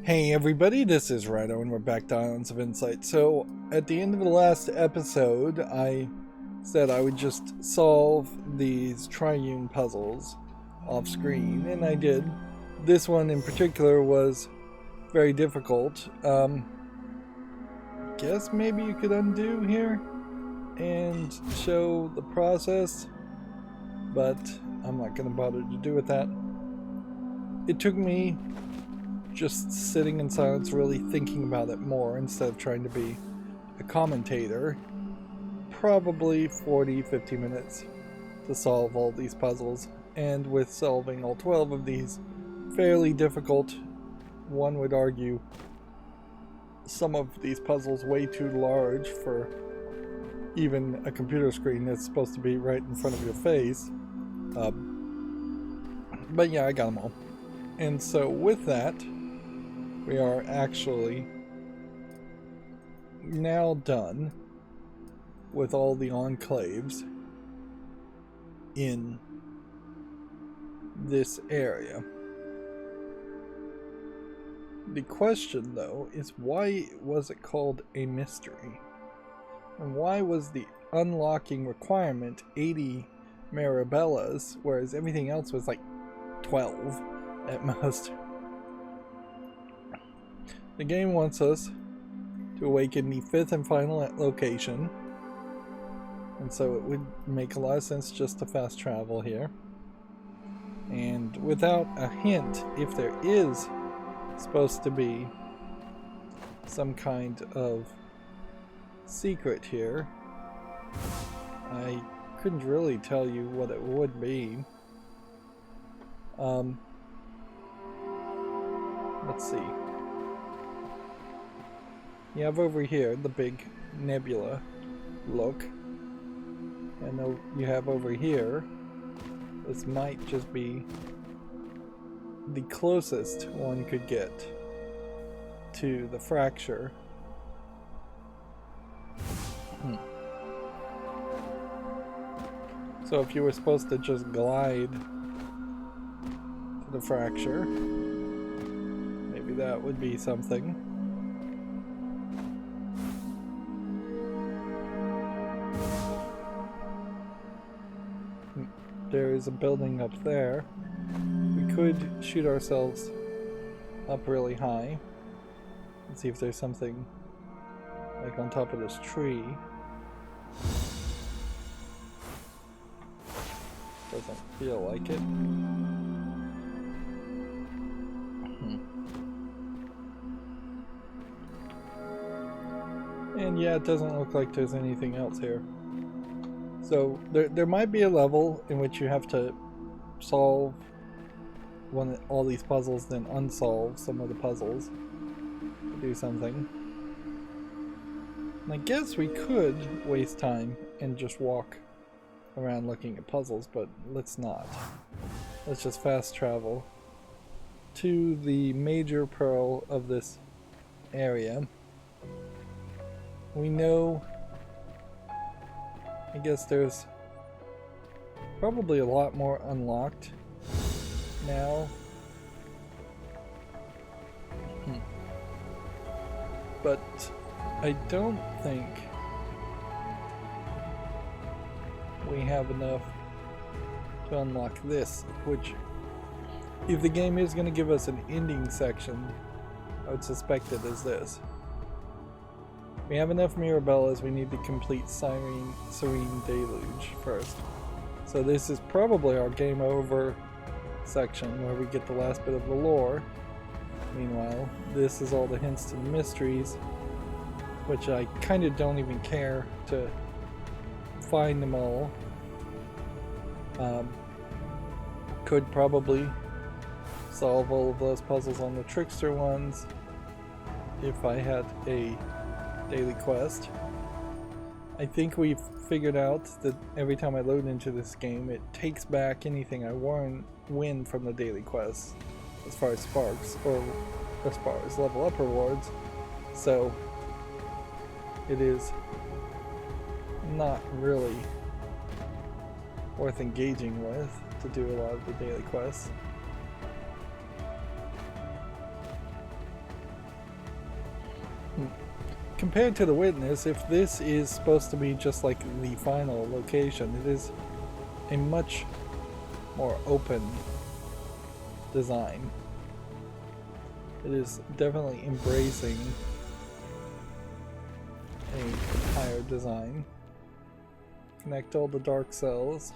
Hey everybody, this is Rydo and we're back to Islands of Insight. So, at the end of the last episode, I said I would just solve these triune puzzles off screen, and I did. This one in particular was very difficult. Guess maybe you could undo here and show the process, but I'm not going to bother to do with that. It took me just sitting in silence, really thinking about it more instead of trying to be a commentator. Probably 40-50 minutes to solve all these puzzles, and with solving all 12 of these fairly difficult, one would argue some of these puzzles way too large for even a computer screen that's supposed to be right in front of your face. But yeah, I got them all. And so with that, we are actually now done with all the enclaves in this area. The question, though, is why was it called a mystery? And why was the unlocking requirement 80 Mirabellas, whereas everything else was like 12 at most? The game wants us to awaken the fifth and final location, and so it would make a lot of sense just to fast travel here. And without a hint, if there is supposed to be some kind of secret here, I couldn't really tell you what it would be. Let's see. You have over here the big nebula look, and you have over here, this might just be the closest one could get to the fracture. So if you were supposed to just glide to the fracture, maybe that would be something. There is a building up there. We could shoot ourselves up really high and see if there's something like on top of this tree. Doesn't feel like it. And yeah, it doesn't look like there's anything else here. So there might be a level in which you have to solve all these puzzles, then unsolve some of the puzzles to do something. And I guess we could waste time and just walk around looking at puzzles, but let's not. Let's just fast travel to the major pearl of this area. We know, I guess there's probably a lot more unlocked now. But I don't think we have enough to unlock this, which, if the game is going to give us an ending section, I would suspect it is this. We have enough Mirabellas, we need to complete Serene Deluge first. So this is probably our game over section where we get the last bit of the lore. Meanwhile, this is all the hints to the mysteries, which I kind of don't even care to find them all. Could probably solve all of those puzzles on the trickster ones if I had a daily quest. I think we've figured out that every time I load into this game, it takes back anything I win from the daily quests as far as sparks or as far as level up rewards. So it is not really worth engaging with to do a lot of the daily quests. Compared to the Witness, if this is supposed to be just like the final location, it is a much more open design. It is definitely embracing a higher design. Connect all the dark cells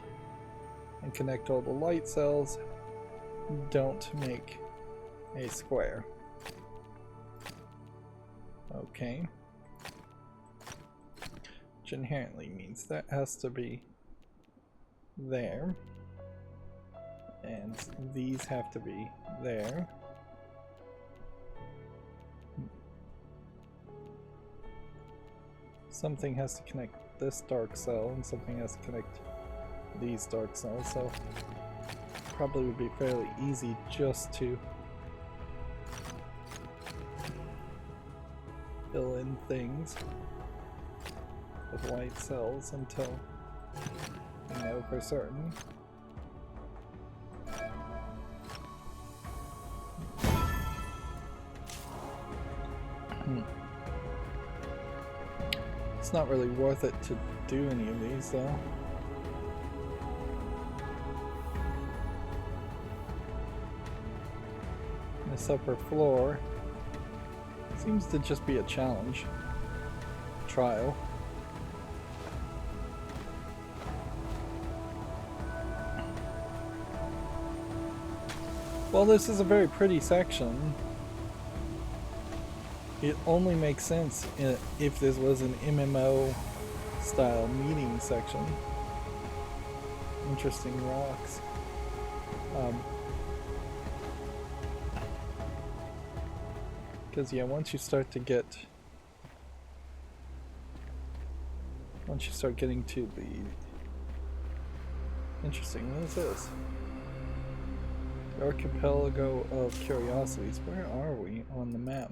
and connect all the light cells. Don't make a square. Okay. Which inherently means that has to be there. And these have to be there. Something has to connect this dark cell and something has to connect these dark cells, so probably would be fairly easy just to fill in things with white cells until we know for certain. It's not really worth it to do any of these though. This upper floor seems to just be a challenge. Trial. Well, this is a very pretty section. It only makes sense if this was an MMO style meeting section. Interesting rocks. Because yeah, once you start getting to the interesting, what is this? The archipelago of curiosities. Where are we on the map?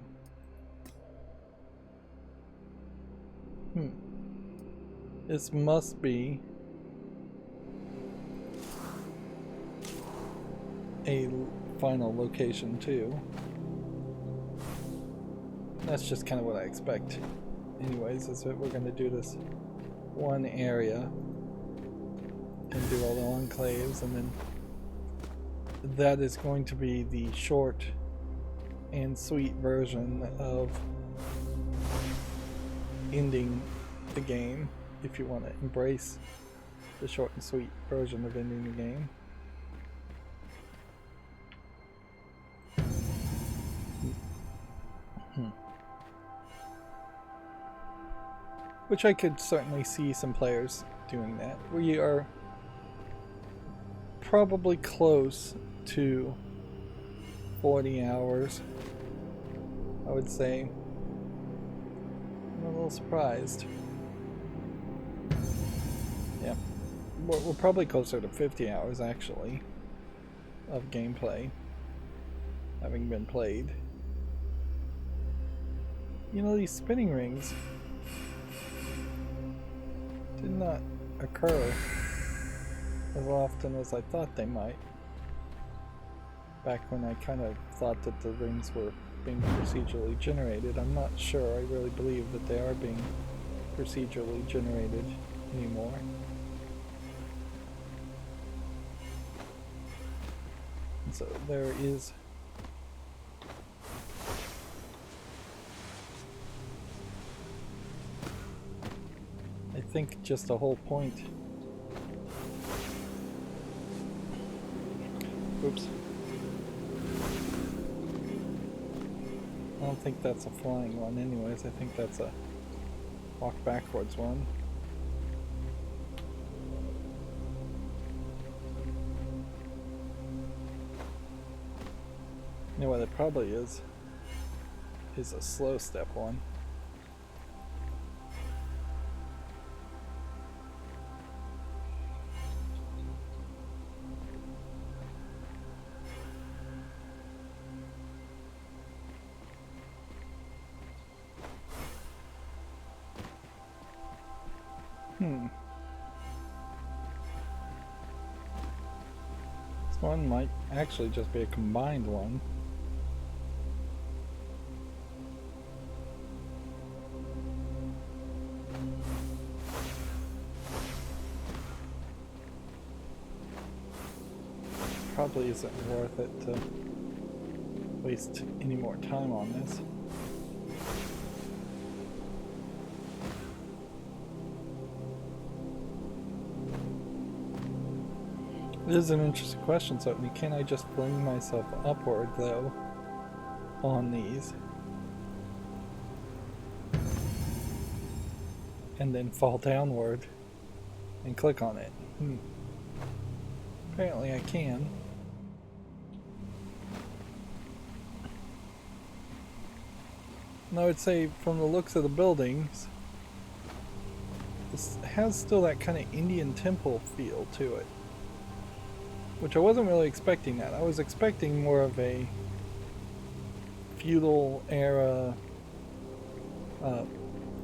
This must be a final location too. That's just kind of what I expect. Anyways, is that we're going to do this one area and do all the enclaves, and then that is going to be the short and sweet version of ending the game, if you want to embrace the short and sweet version of ending the game. Which I could certainly see some players doing that. We are probably close to 40 hours, I would say. I'm a little surprised. Yeah, we're probably closer to 50 hours actually of gameplay having been played. You know, these spinning rings did not occur as often as I thought they might. Back when I kind of thought that the rings were being procedurally generated. I'm not sure. I really believe that they are being procedurally generated anymore. And so there is I think just the whole point. Oops. I don't think that's a flying one anyways. I think that's a walk backwards one. You know what it probably is a slow step one. This one might actually just be a combined one. probably isn't worth it to waste any more time on this. It is an interesting question, certainly. Can I just fling myself upward, though, on these? And then fall downward and click on it? Apparently I can. And I would say, from the looks of the buildings, this has still that kind of Indian temple feel to it. Which I wasn't really expecting that. I was expecting more of a feudal era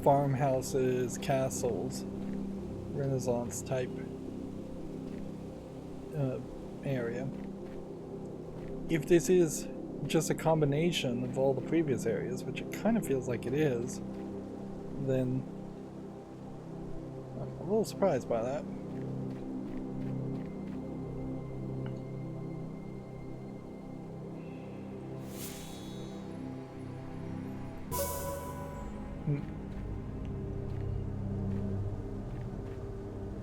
farmhouses, castles, Renaissance type area. If this is just a combination of all the previous areas, which it kind of feels like it is, then I'm a little surprised by that.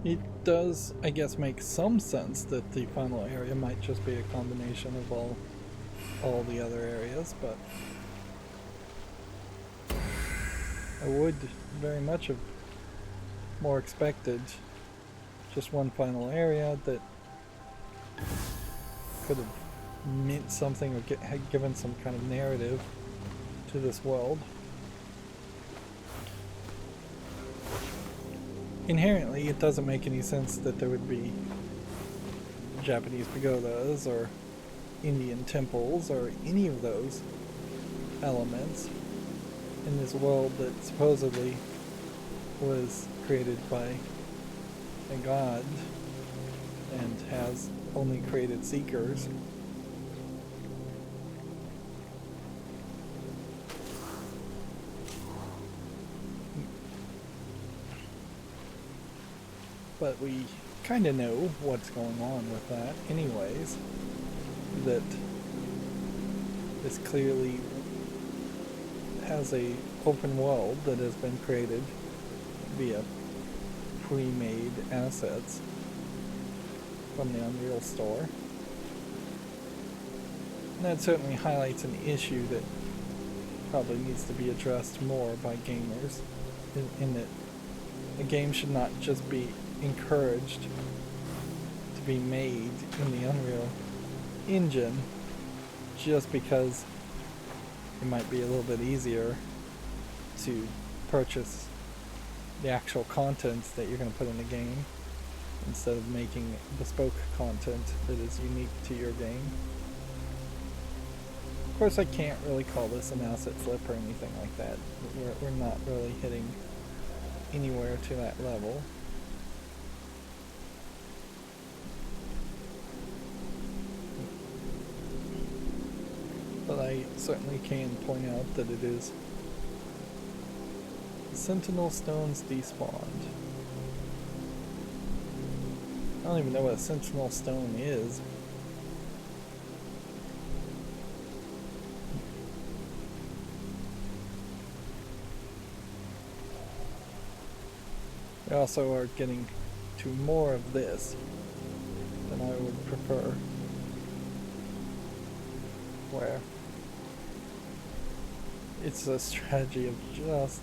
It does, I guess, make some sense that the final area might just be a combination of all the other areas, but I would very much have more expected just one final area that could have meant something or had given some kind of narrative to this world. Inherently, it doesn't make any sense that there would be Japanese pagodas or Indian temples or any of those elements in this world that supposedly was created by a god and has only created seekers. But we kind of know what's going on with that anyways, that this clearly has a open world that has been created via pre-made assets from the Unreal Store. And that certainly highlights an issue that probably needs to be addressed more by gamers, in that a game should not just be encouraged to be made in the Unreal Engine just because it might be a little bit easier to purchase the actual content that you're going to put in the game instead of making bespoke content that is unique to your game. Of course, I can't really call this an asset flip or anything like that. We're not really hitting anywhere to that level. But I certainly can point out that it is Sentinel Stones despawned. I don't even know what a Sentinel Stone is. We also are getting to more of this than I would prefer, where it's a strategy of just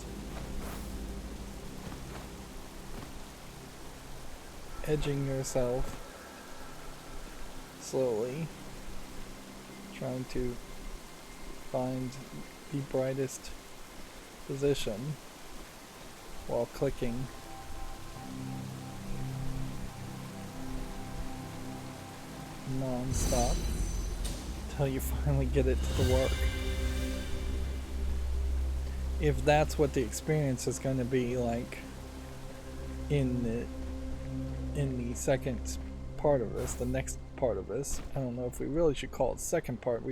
edging yourself slowly, trying to find the brightest position while clicking non-stop until you finally get it to work. If that's what the experience is going to be like in the second part of this, the next part of this, I don't know if we really should call it second part.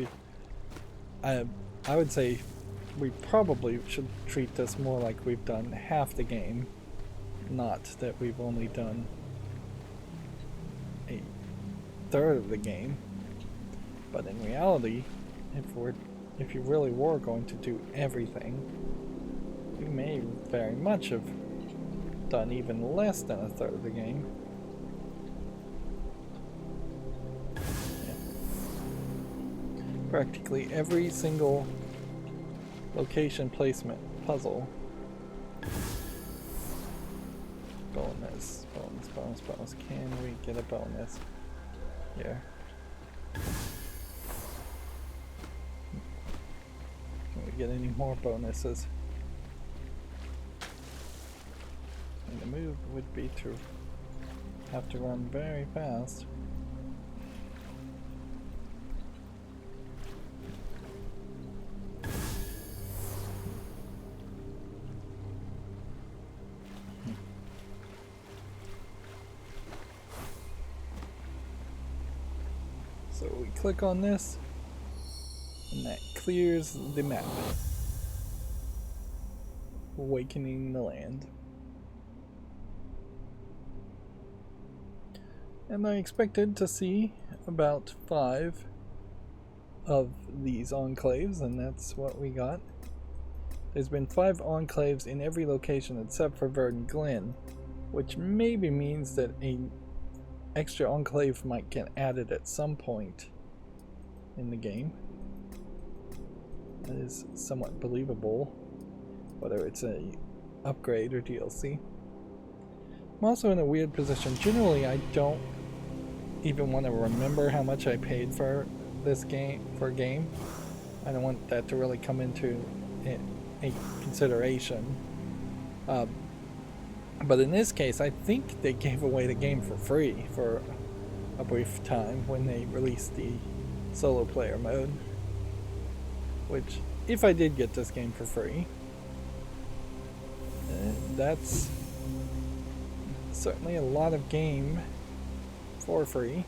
I would say we probably should treat this more like we've done half the game, not that we've only done a third of the game. But in reality, if you really were going to do everything, you may very much have done even less than a third of the game. Yeah. Practically every single location placement puzzle. Bonus, bonus, bonus, bonus. Can we get a bonus? Here. Can we get any more bonuses? And the move would be to have to run very fast. So we click on this, and that clears the map, awakening the land. And I expected to see about 5 of these enclaves, and that's what we got. There's been 5 enclaves in every location except for Verdant Glen, which maybe means that an extra enclave might get added at some point in the game. That is somewhat believable, whether it's a upgrade or DLC. I'm also in a weird position. Generally, I don't even want to remember how much I paid for this game, I don't want that to really come into a consideration. But in this case, I think they gave away the game for free for a brief time when they released the solo player mode. Which, if I did get this game for free, that's certainly a lot of game for free.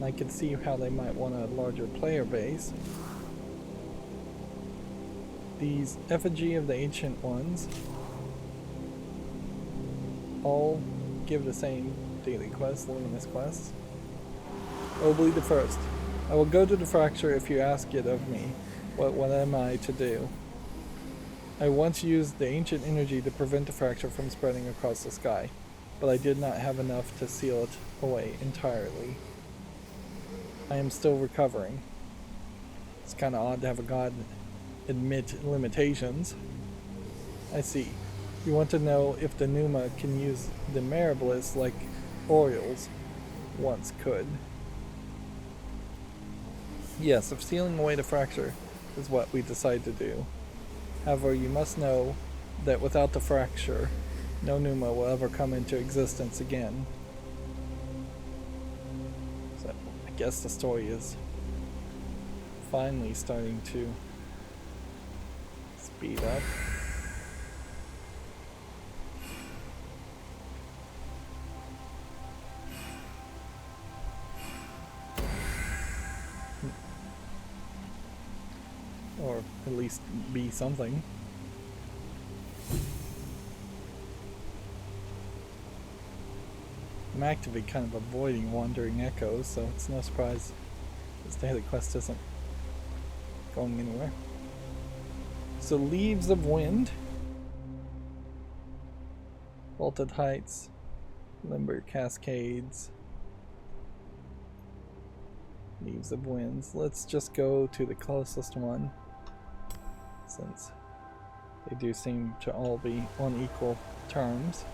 I could see how they might want a larger player base. These effigy of the ancient ones all give the same daily quest, luminous quests. Obly the first. I will go to the fracture if you ask it of me. What am I to do? I once used the ancient energy to prevent the fracture from spreading across the sky, but I did not have enough to seal it away entirely. I am still recovering. It's kind of odd to have a god admit limitations. I see. You want to know if the Numa can use the Mirabilis like Orioles once could. Yes, if sealing away the fracture is what we decide to do. However, you must know that without the fracture, no Numa will ever come into existence again. So, I guess the story is finally starting to speed up. Or at least be something. I'm actively kind of avoiding wandering echoes, so it's no surprise this daily quest isn't going anywhere. So, Leaves of Wind, Vaulted Heights, Limber Cascades, Leaves of Winds. Let's just go to the closest one, since they do seem to all be on equal terms.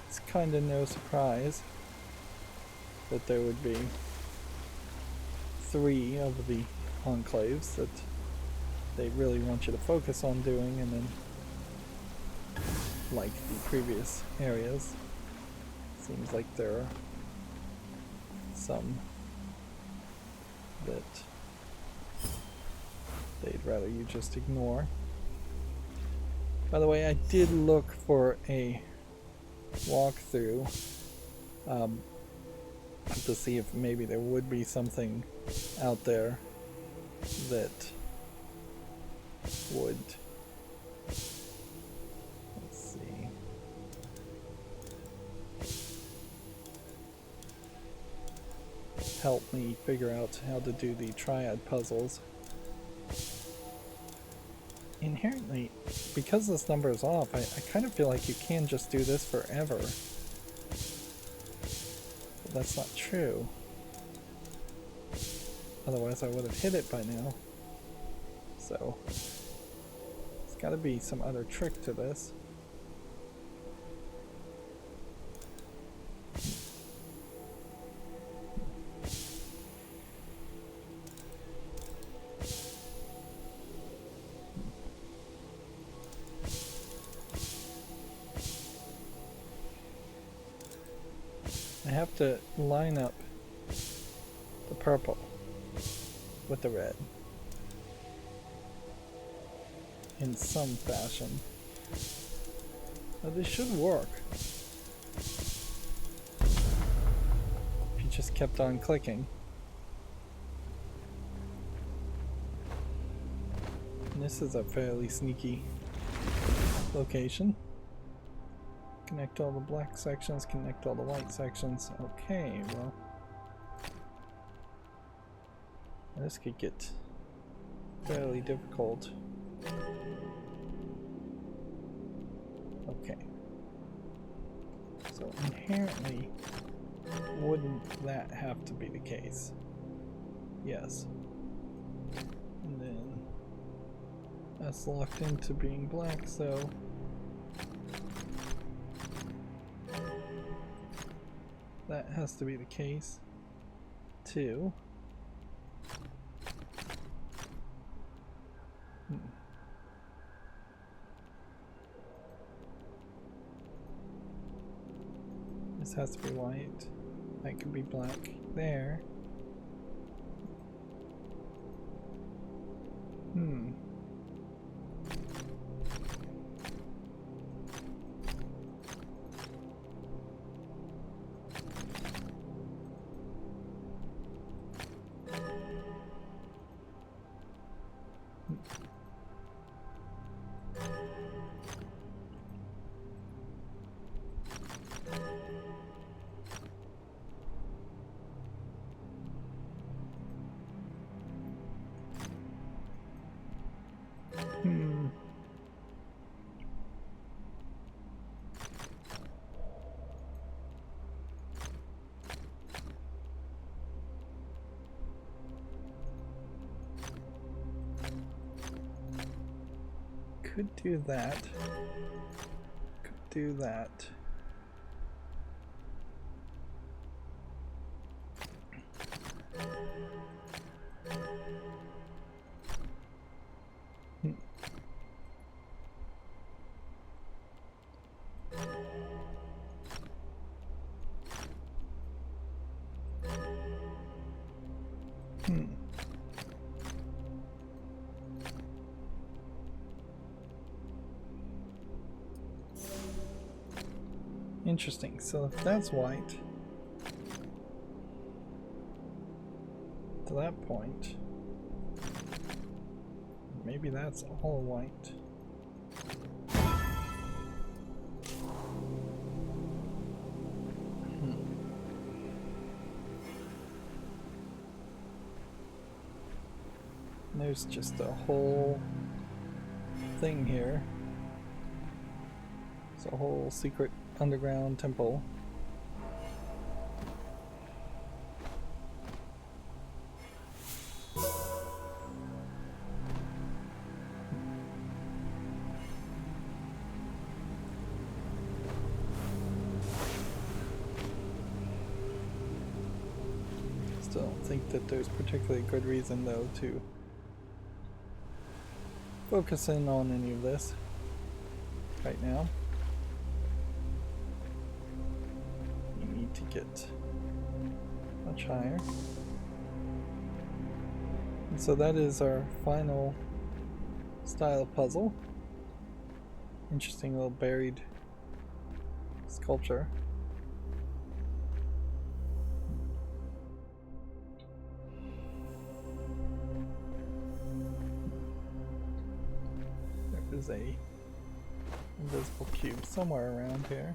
It's kind of no surprise that there would be 3 of the enclaves that they really want you to focus on doing, and then, like the previous areas, seems like there are some that they'd rather you just ignore. By the way, I did look for a walkthrough to see if maybe there would be something out there that would help me figure out how to do the triad puzzles. Inherently, because this number is off, I kind of feel like you can just do this forever. But that's not true. Otherwise I would have hit it by now. So, there's gotta be some other trick to this. I have to line up the purple with the red in some fashion. But this should work if you just kept on clicking. And this is a fairly sneaky location. Connect all the black sections, connect all the white sections. Okay, well, this could get fairly difficult. Okay. So inherently, wouldn't that have to be the case? Yes. And then that's locked into being black, so that has to be the case too. This has to be white. That could be black there. Could do that. Could do that. Interesting. So if that's white, to that point, maybe that's all white. There's just a whole thing here. It's a whole secret underground temple. Still don't think that there's particularly good reason though to focus in on any of this right now. To get much higher. And so that is our final style of puzzle. Interesting little buried sculpture. There is a invisible cube somewhere around here.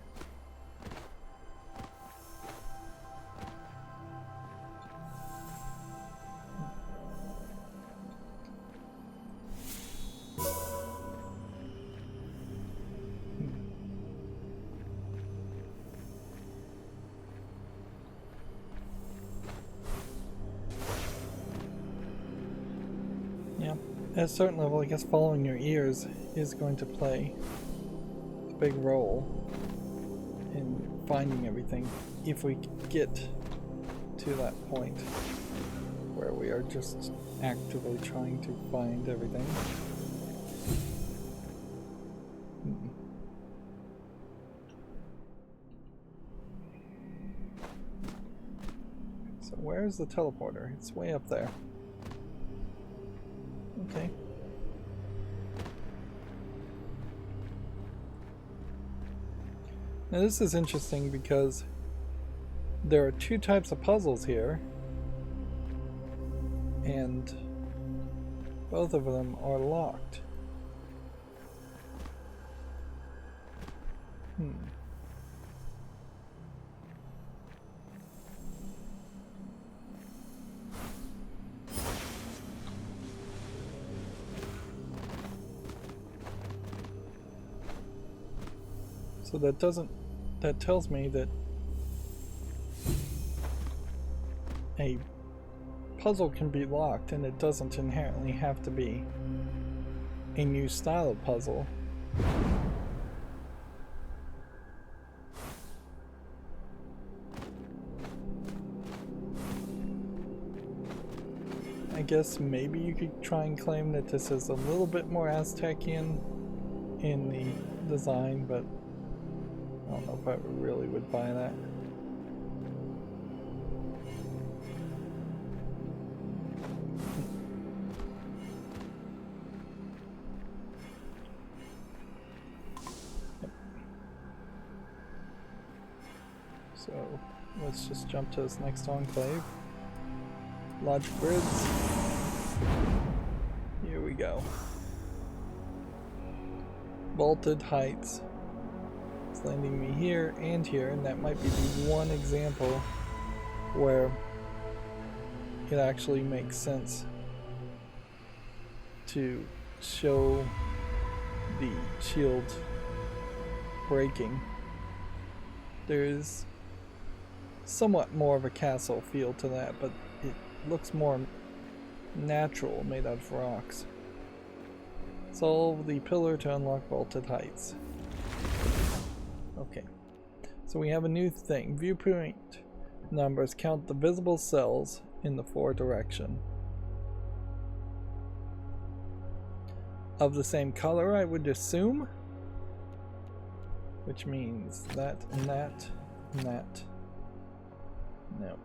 at a certain level, I guess following your ears is going to play a big role in finding everything if we get to that point where we are just actively trying to find everything. So where's the teleporter? It's way up there. Okay. Now this is interesting because there are two types of puzzles here, and both of them are locked. So that tells me that a puzzle can be locked and it doesn't inherently have to be a new style of puzzle. I guess maybe you could try and claim that this is a little bit more Aztecian in the design, but I don't know if I really would buy that. So let's just jump to this next enclave. Logic grids. Here we go. Vaulted heights. It's landing me here and here, and that might be the one example where it actually makes sense to show the shield breaking. There's somewhat more of a castle feel to that, but it looks more natural, made out of rocks. Solve the pillar to unlock vaulted heights. Okay, so we have a new thing. Viewpoint numbers count the visible cells in the 4 direction. Of the same color, I would assume, which means that and that and that. No.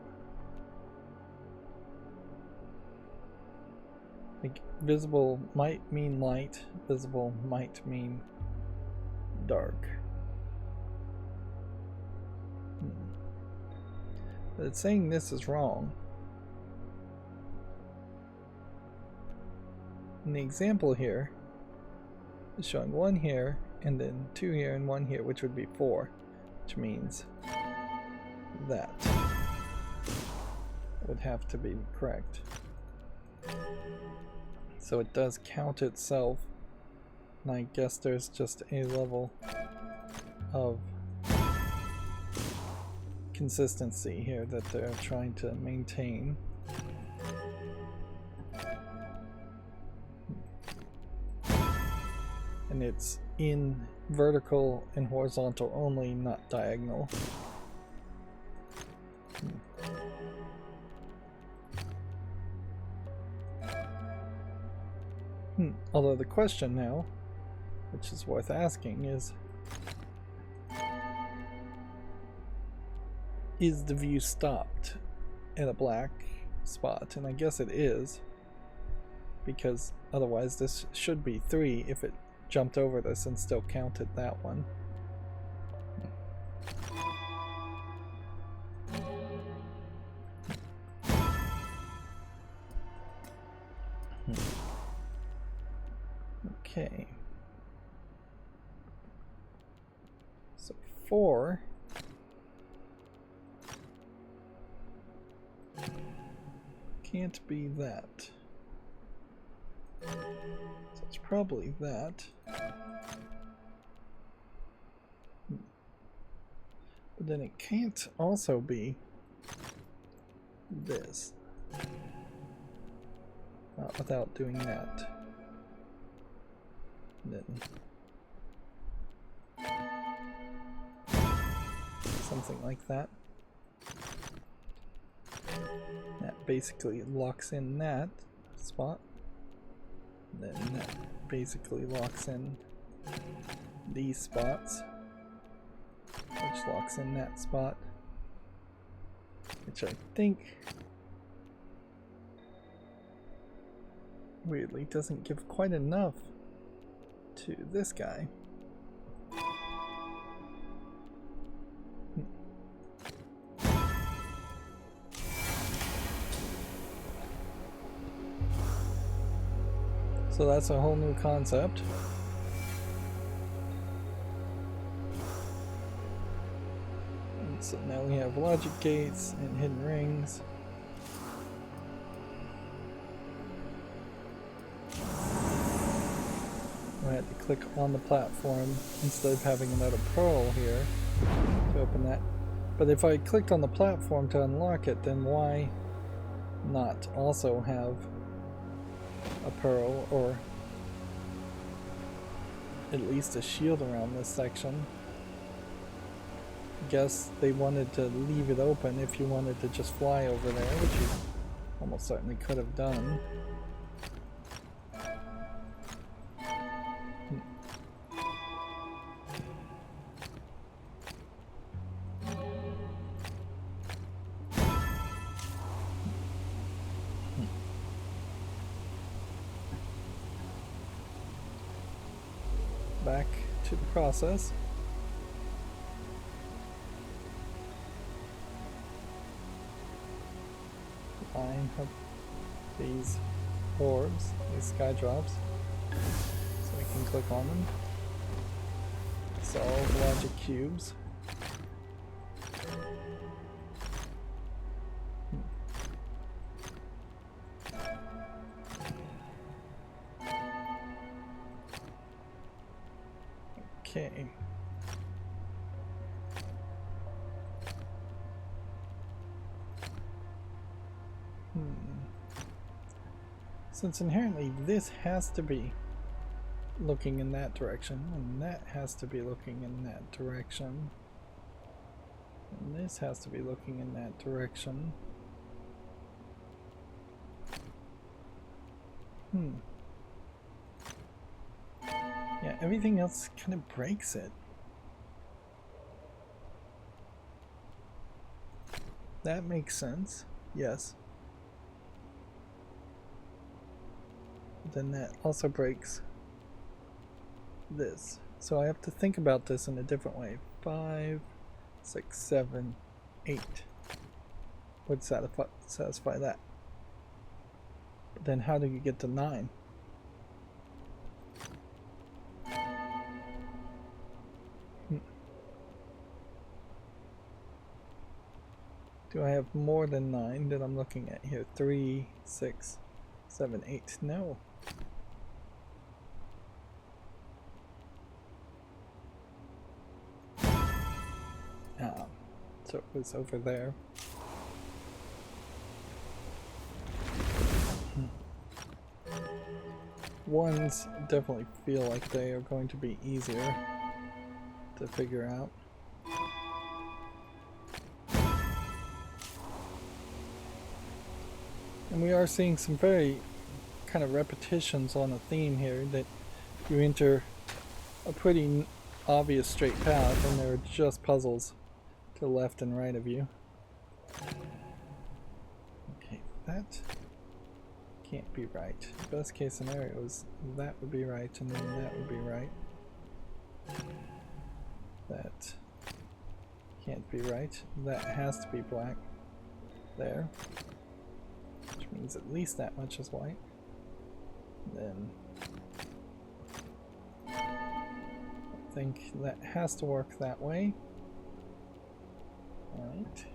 Like, visible might mean light, visible might mean dark. But it's saying this is wrong. And the example here is showing 1 here, and then 2 here and 1 here, which would be 4, which means that would have to be correct. So it does count itself, and I guess there's just a level of consistency here that they're trying to maintain. And it's in vertical and horizontal only, not diagonal. Although the question now, which is worth asking, is the view stopped at a black spot? And I guess it is, because otherwise this should be 3 if it jumped over this and still counted that one. Okay. So 4 can't be that. So it's probably that. But then it can't also be this. Not without doing that. Then something like that. That basically locks in that spot. Then that basically locks in these spots, which locks in that spot, which I think weirdly doesn't give quite enough to this guy. So that's a whole new concept. And so now we have logic gates and hidden rings. I had to click on the platform instead of having another pearl here to open that. But if I clicked on the platform to unlock it, then why not also have a pearl, or at least a shield around this section? I guess they wanted to leave it open if you wanted to just fly over there, which you almost certainly could have done. Back to the process. Line up these orbs, these sky drops, so we can click on them. Solve logic cubes. Okay. Since inherently this has to be looking in that direction, and that has to be looking in that direction, and this has to be looking in that direction. Yeah, everything else kind of breaks it. That makes sense, yes. But then that also breaks this. So I have to think about this in a different way. 5, 6, 7, 8 would satisfy that. But then how do you get to 9? Do I have more than 9 that I'm looking at here? 3, 6, 7, 8. No. So it was over there. Ones definitely feel like they are going to be easier to figure out. And we are seeing some very kind of repetitions on a theme here, that you enter a pretty obvious straight path and there are just puzzles to the left and right of you. Okay, that can't be right. Best case scenario is that would be right and then that would be right. That can't be right. That has to be black there, which means at least that much is white. Then I think that has to work that way. Alright.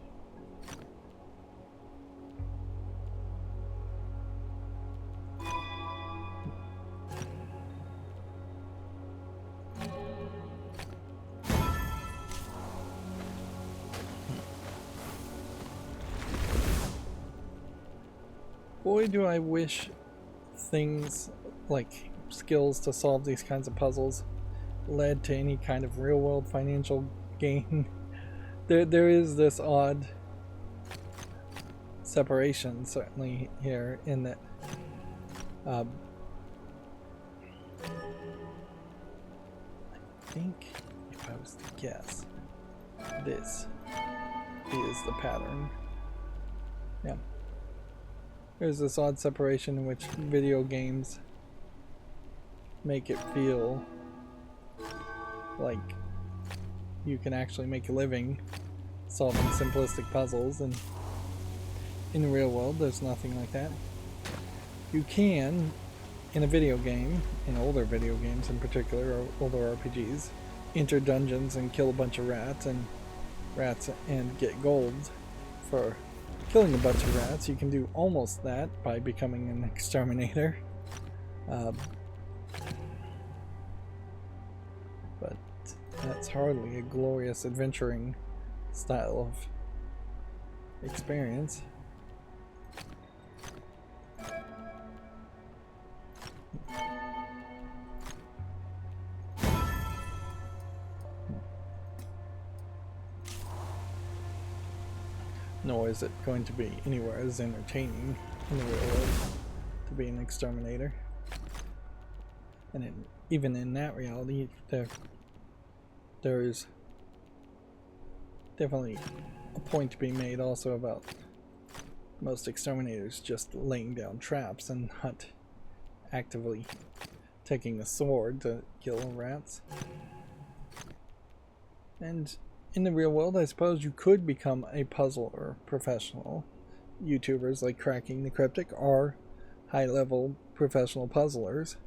Boy, do I wish things like skills to solve these kinds of puzzles led to any kind of real world financial gain. There is this odd separation certainly here in that I think if I was to guess, this is the pattern. Yeah. There's this odd separation in which video games make it feel like you can actually make a living solving simplistic puzzles, and in the real world there's nothing like that. You can, in a video game, in older video games in particular, or older RPGs, enter dungeons and kill a bunch of rats and get gold for killing a bunch of rats. You can do almost that by becoming an exterminator. But that's hardly a glorious adventuring style of experience. Nor is it going to be anywhere as entertaining in the real world to be an exterminator. And even in that reality, there's definitely a point to be made also about most exterminators just laying down traps and not actively taking a sword to kill rats. And in the real world, I suppose you could become a puzzler professional. YouTubers like Cracking the Cryptic are high-level professional puzzlers,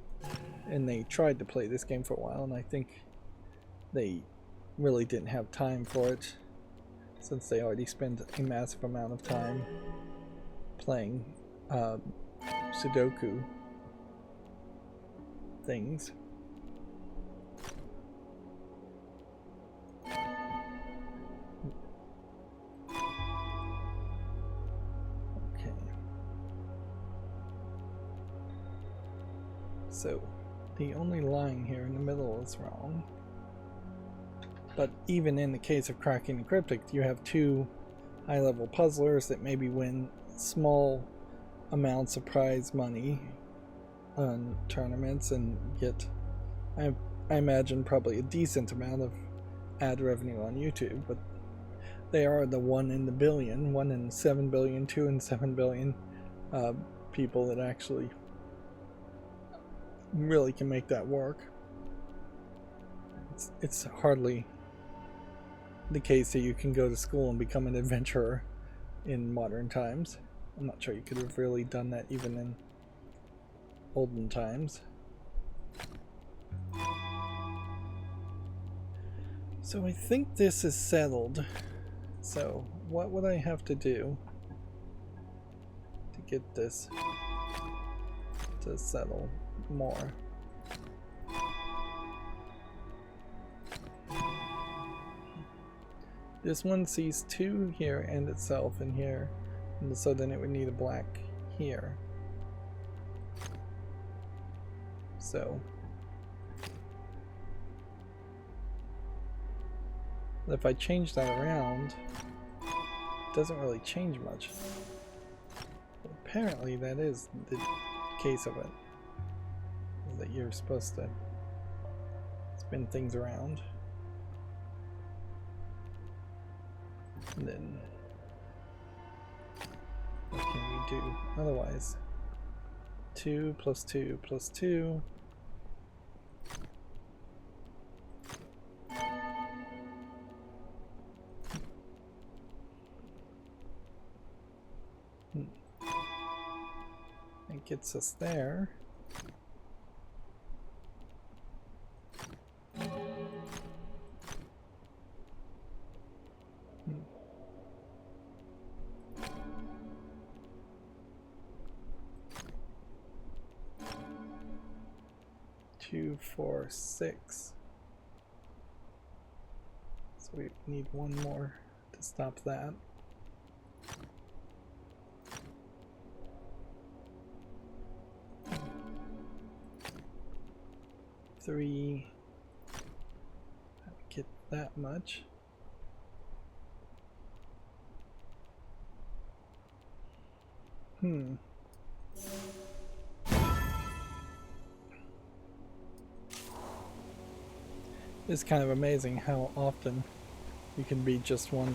and they tried to play this game for a while, and I think they really didn't have time for it, since they already spent a massive amount of time playing Sudoku things. Okay. So, the only line here in the middle is wrong. But even in the case of Cracking the Cryptic, you have two high-level puzzlers that maybe win small amounts of prize money on tournaments and get, I imagine, probably a decent amount of ad revenue on YouTube, but they are the 1 in the billion, 1 in 7 billion, 2 in 7 billion people that actually really can make that work. It's hardly the case that you can go to school and become an adventurer in modern times. I'm not sure you could have really done that even in olden times. So I think this is settled. So what would I have to do to get this to settle more? This one sees 2 here and itself in here, and so then it would need a black here. So if I change that around, it doesn't really change much. But apparently that is the case of it, is that you're supposed to spin things around. And then what can we do otherwise? 2 plus 2 plus 2. It gets us there. 2, 4, 6. So we need 1 more to stop that. 3. Get that much. It's kind of amazing how often you can be just one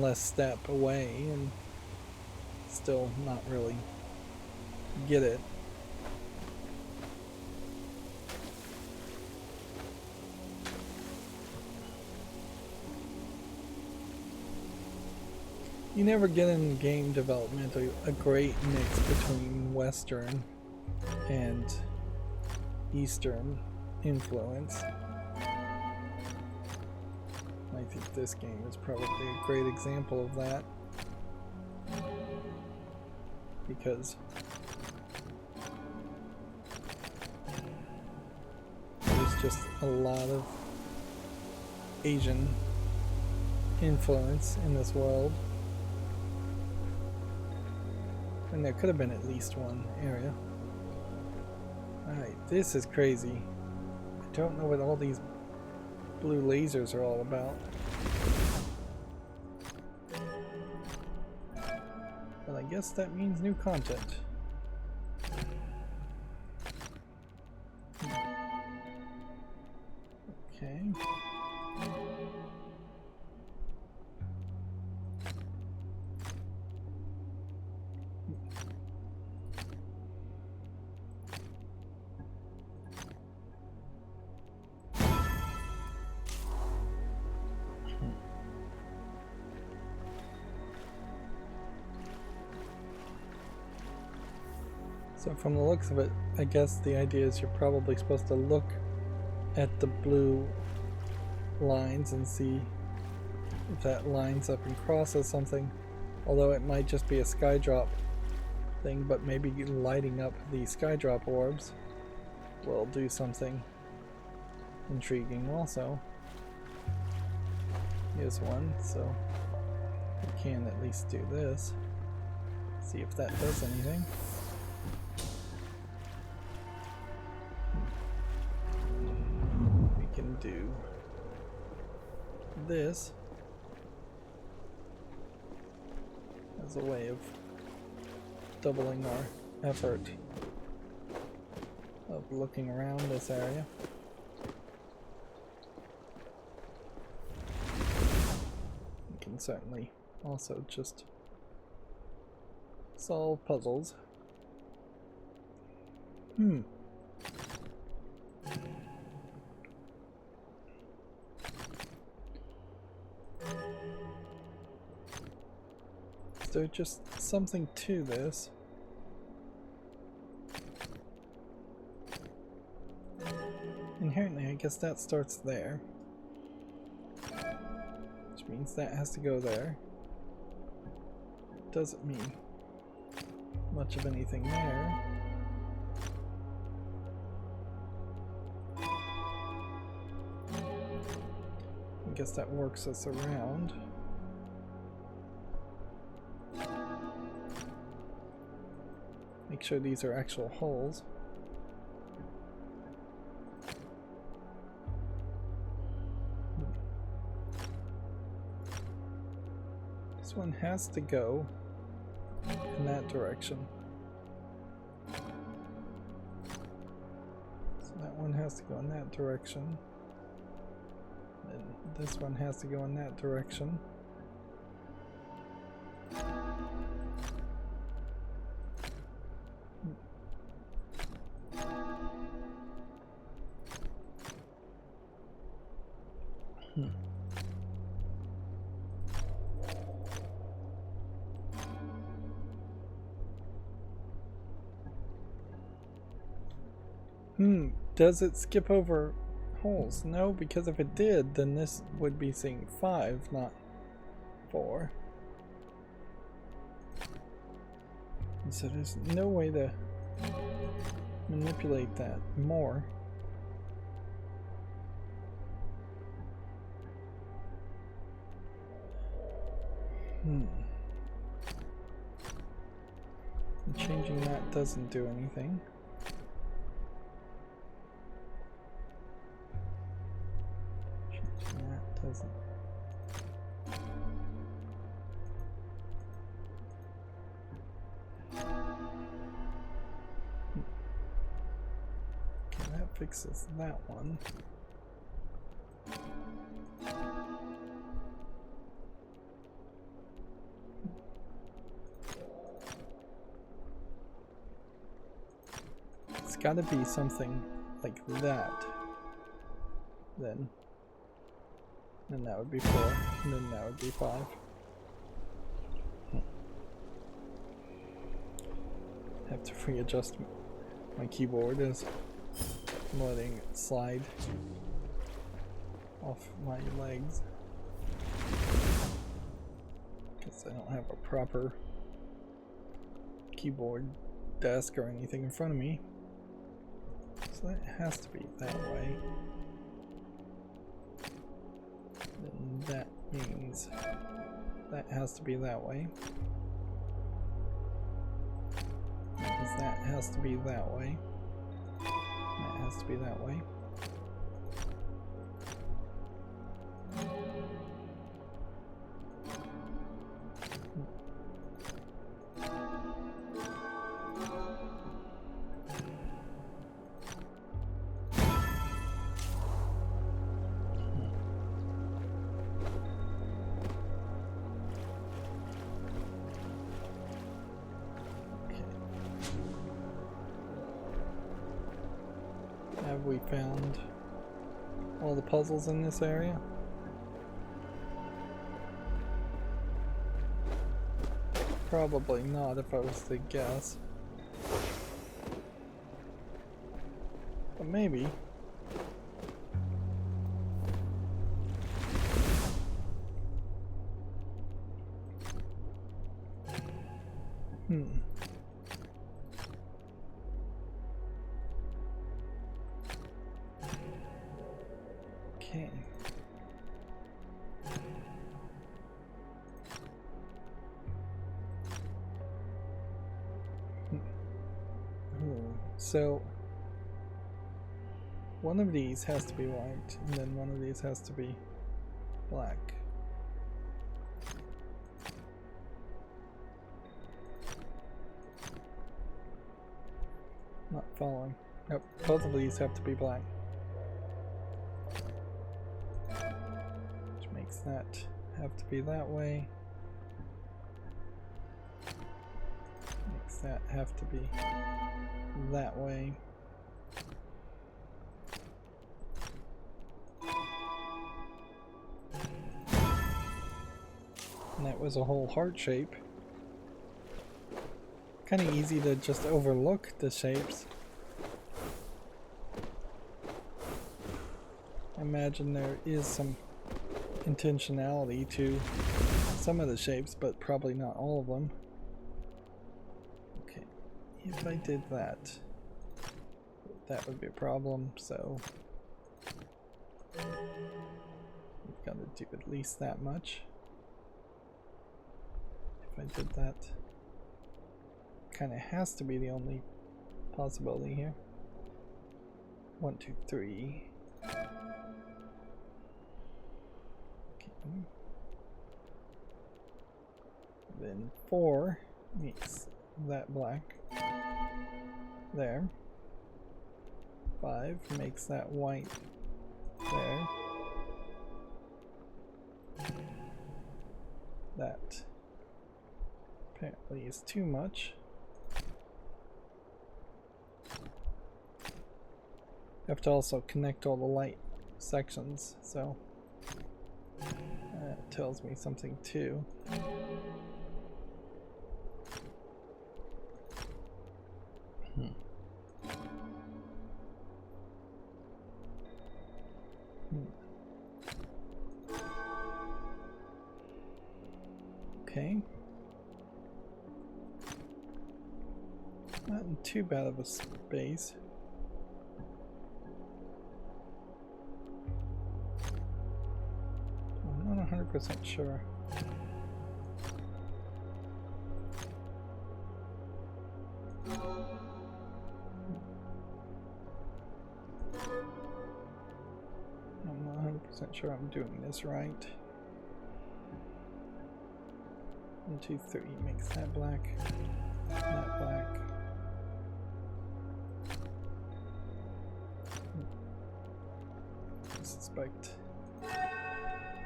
less step away and still not really get it. You never get in game development a great mix between Western and Eastern influence. I think this game is probably a great example of that, because there's just a lot of Asian influence in this world. And there could have been at least one area. Alright, this is crazy. I don't know what all these blue lasers are all about. But I guess that means new content. Okay. So from the looks of it, I guess the idea is you're probably supposed to look at the blue lines and see if that lines up and crosses something. Although it might just be a skydrop thing, but maybe lighting up the skydrop orbs will do something intriguing also. Here's one, so we can at least do this. See if that does anything. Do this as a way of doubling our effort of looking around this area. You can certainly also just solve puzzles. Is there just something to this? Inherently, I guess that starts there. Which means that has to go there. Doesn't mean much of anything there. I guess that works us around. Make sure these are actual holes. This one has to go in that direction. So that one has to go in that direction. And this one has to go in that direction. Does it skip over holes? No, because if it did, then this would be seeing 5, not 4. And so there's no way to manipulate that more. And changing that doesn't do anything. fixes that one. It's gotta be something like that. Then that would be 4, and then that would be 5. Have to readjust my keyboard as I'm letting it slide off my legs because I don't have a proper keyboard desk or anything in front of me. So that has to be that way. Then that means that has to be that way. That has to be that way. That has to be that way. Have we found all the puzzles in this area? Probably not if I was to guess. But maybe. Okay. So one of these has to be white, and then one of these has to be black. Not following. Nope, both of these have to be black. Which makes that have to be that way. Makes that have to be that way. And that was a whole heart shape. Kind of easy to just overlook the shapes. I imagine there is some intentionality to some of the shapes, but probably not all of them. Okay, if I did that, that would be a problem, so we've got to do at least that much. If I did that, kind of has to be the only possibility here. 1, 2, 3. Okay. Then 4 makes that black. There. 5 makes that white. There. That apparently is too much. You have to also connect all the light sections, so that tells me something too. Okay. Not in too bad of a space. I'm not 100% sure. I'm not 100% sure I'm doing this right. 1, 2, 3 makes that black, that black. suspect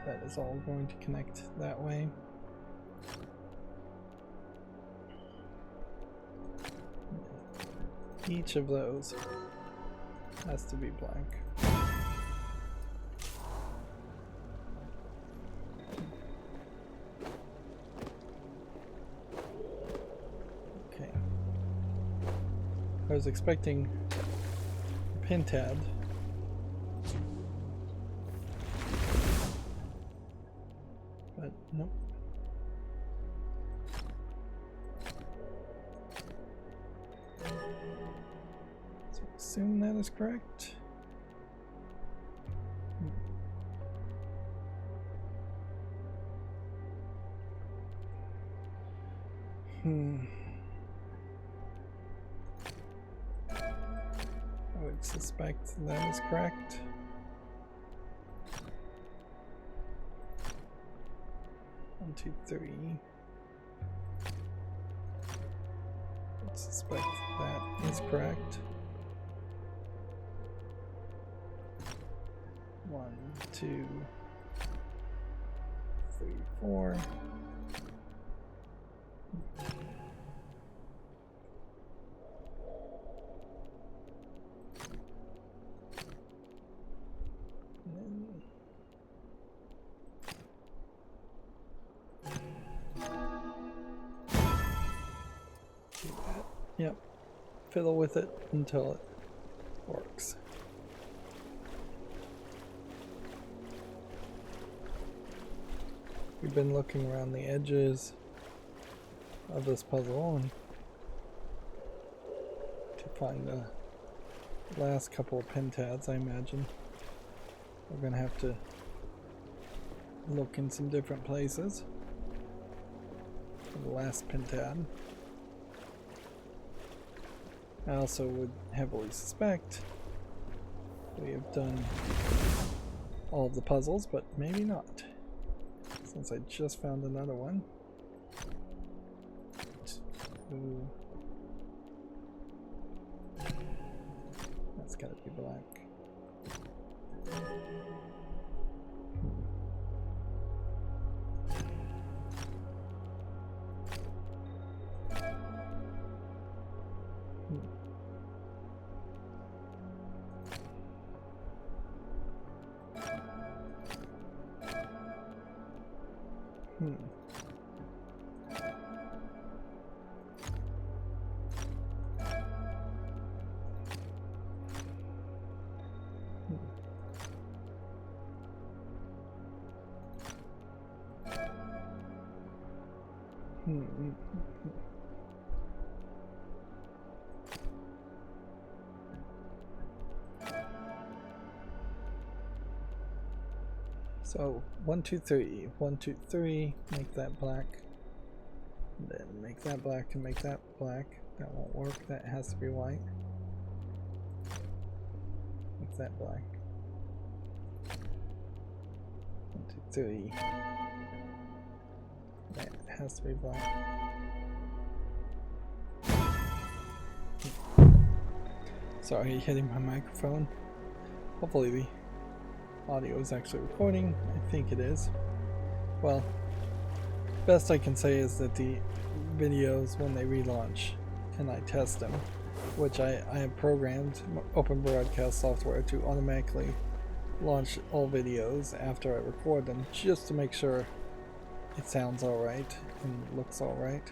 that is all going to connect that way. Each of those has to be blank. Okay. I was expecting a pentad. But nope. Assume that is correct. I would suspect that is correct. One, two, three. I would suspect that is correct. 1, 2, 3, 4. Yep, fiddle with it until it works. We've been looking around the edges of this puzzle and to find the last couple of pentads. I imagine we're gonna have to look in some different places for the last pentad. I also would heavily suspect we have done all of the puzzles, but maybe not, since I just found another one. Ooh. That's gotta be black. So 1, 2, 3, 1, 2, 3, make that black, then make that black and make that black. That won't work, that has to be white. Make that black. 1, 2, 3. That has to be black. Sorry, hitting my microphone. Hopefully the audio is actually recording. I think it is. Well, best I can say is that the videos, when they relaunch and I test them, which I have programmed Open Broadcast software to automatically launch all videos after I record them, just to make sure it sounds alright and looks alright.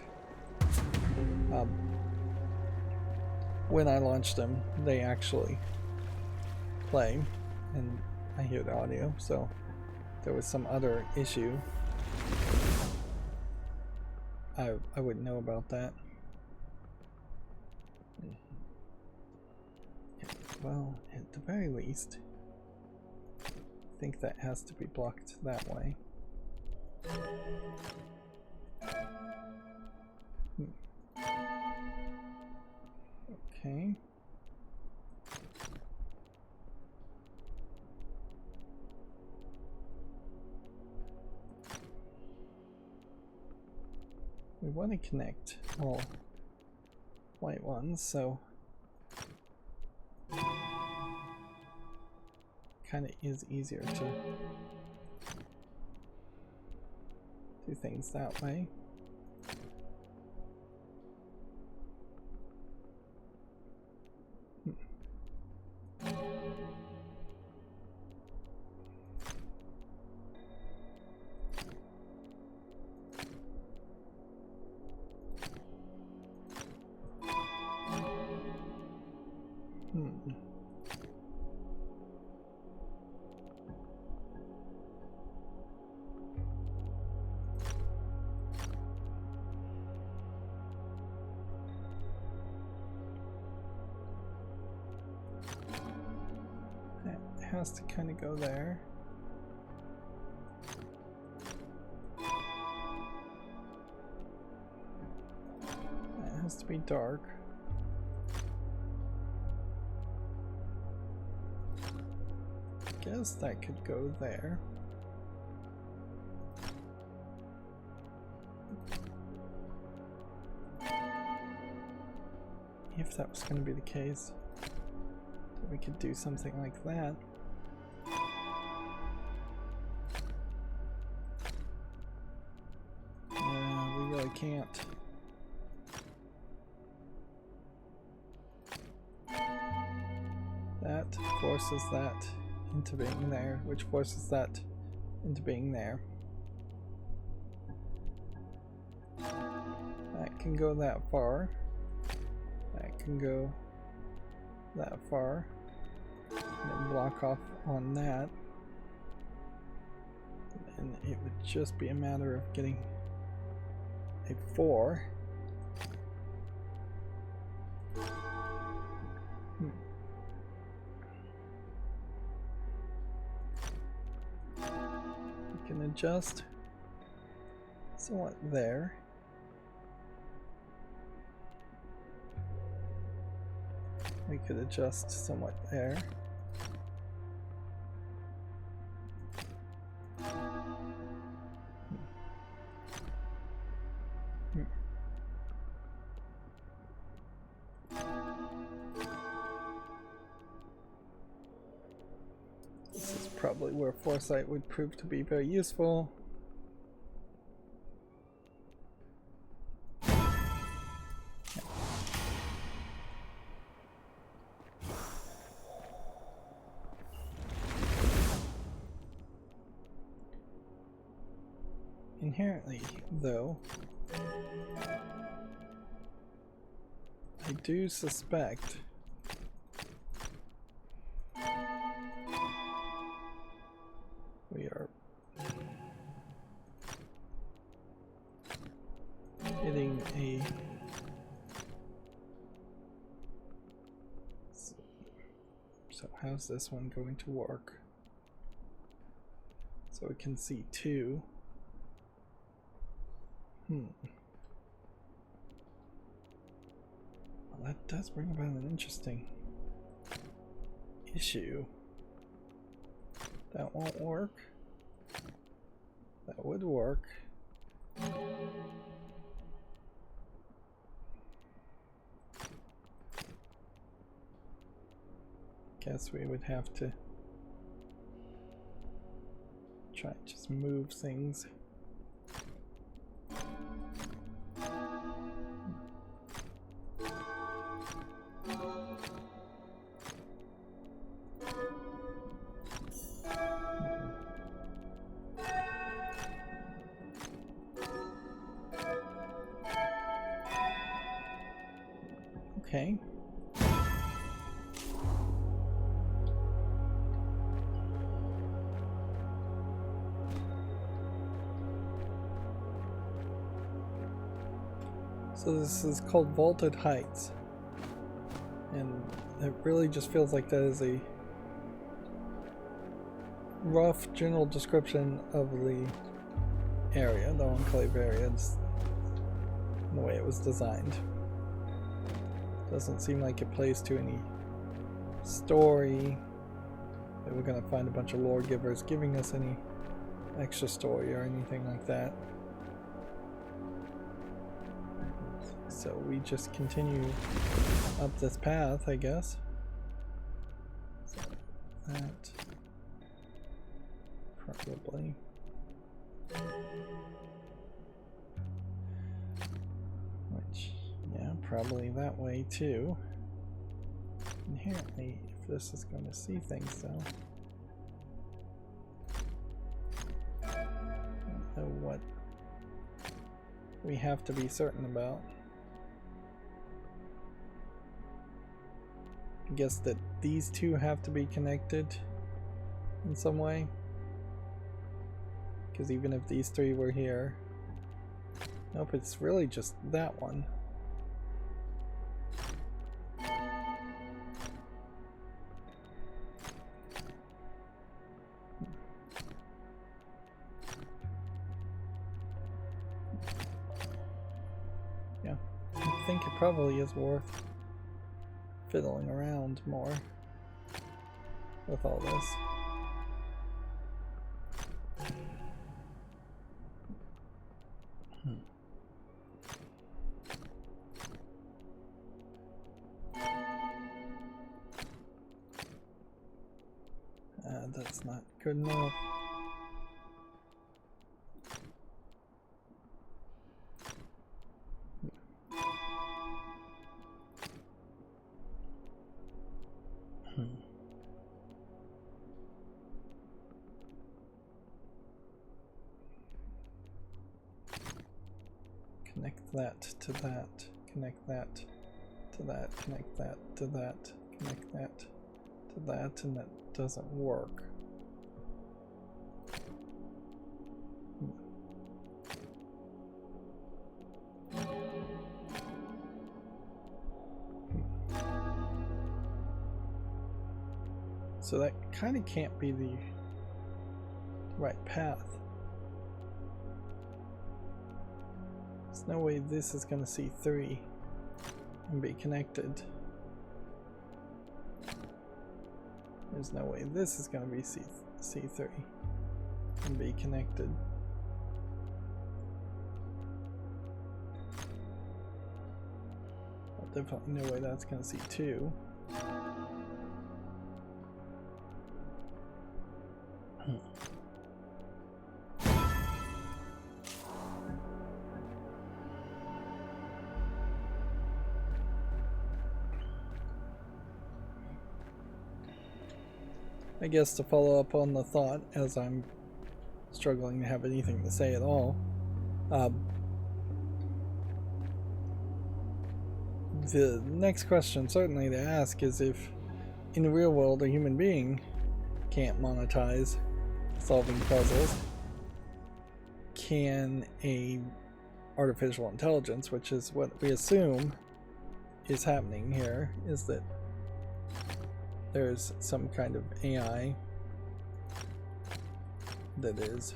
When I launch them, they actually play and I hear the audio, so there was some other issue, I wouldn't know about that. Well, at the very least, I think that has to be blocked that way. Okay. We want to connect all white ones, so kind of is easier to do things that way. Has to kind of go there. That has to be dark. Guess that could go there. If that was going to be the case, then we could do something like that. Can't. That forces that into being there, which forces that into being there. That can go that far. That can go that far. And then block off on that. And it would just be a matter of getting a 4. We can adjust somewhat there. We could adjust somewhat there. Probably where foresight would prove to be very useful. Inherently, though, I do suspect we are hitting a so how's this one going to work? So we can see 2. Well, that does bring about an interesting issue. That won't work. That would work. Guess we would have to try and just move things. Okay. So this is called Vaulted Heights, and it really just feels like that is a rough general description of the area, the enclave area, the way it was designed. Doesn't seem like it plays to any story, that we're gonna find a bunch of lore givers giving us any extra story or anything like that. So we just continue up this path, I guess. So that, Probably. Which, yeah, probably that way too. Inherently, if this is going to see things though. I don't know what we have to be certain about. I guess that these two have to be connected in some way. Because even if these three were here, nope, it's really just that one. Yeah, I think it probably is worth fiddling around more with all this. That's not good enough. Connect that to that, connect that to that, connect that to that, connect that to that, and that doesn't work. So that kind of can't be the right path. There's no way this is going to see 3 and be connected. There's no way this is going to be C3 and be connected. Definitely no way that's going to see 2. I guess to follow up on the thought, as I'm struggling to have anything to say at all, the next question certainly to ask is if in the real world a human being can't monetize solving puzzles, can a artificial intelligence, which is what we assume is happening here, is that there's some kind of AI that is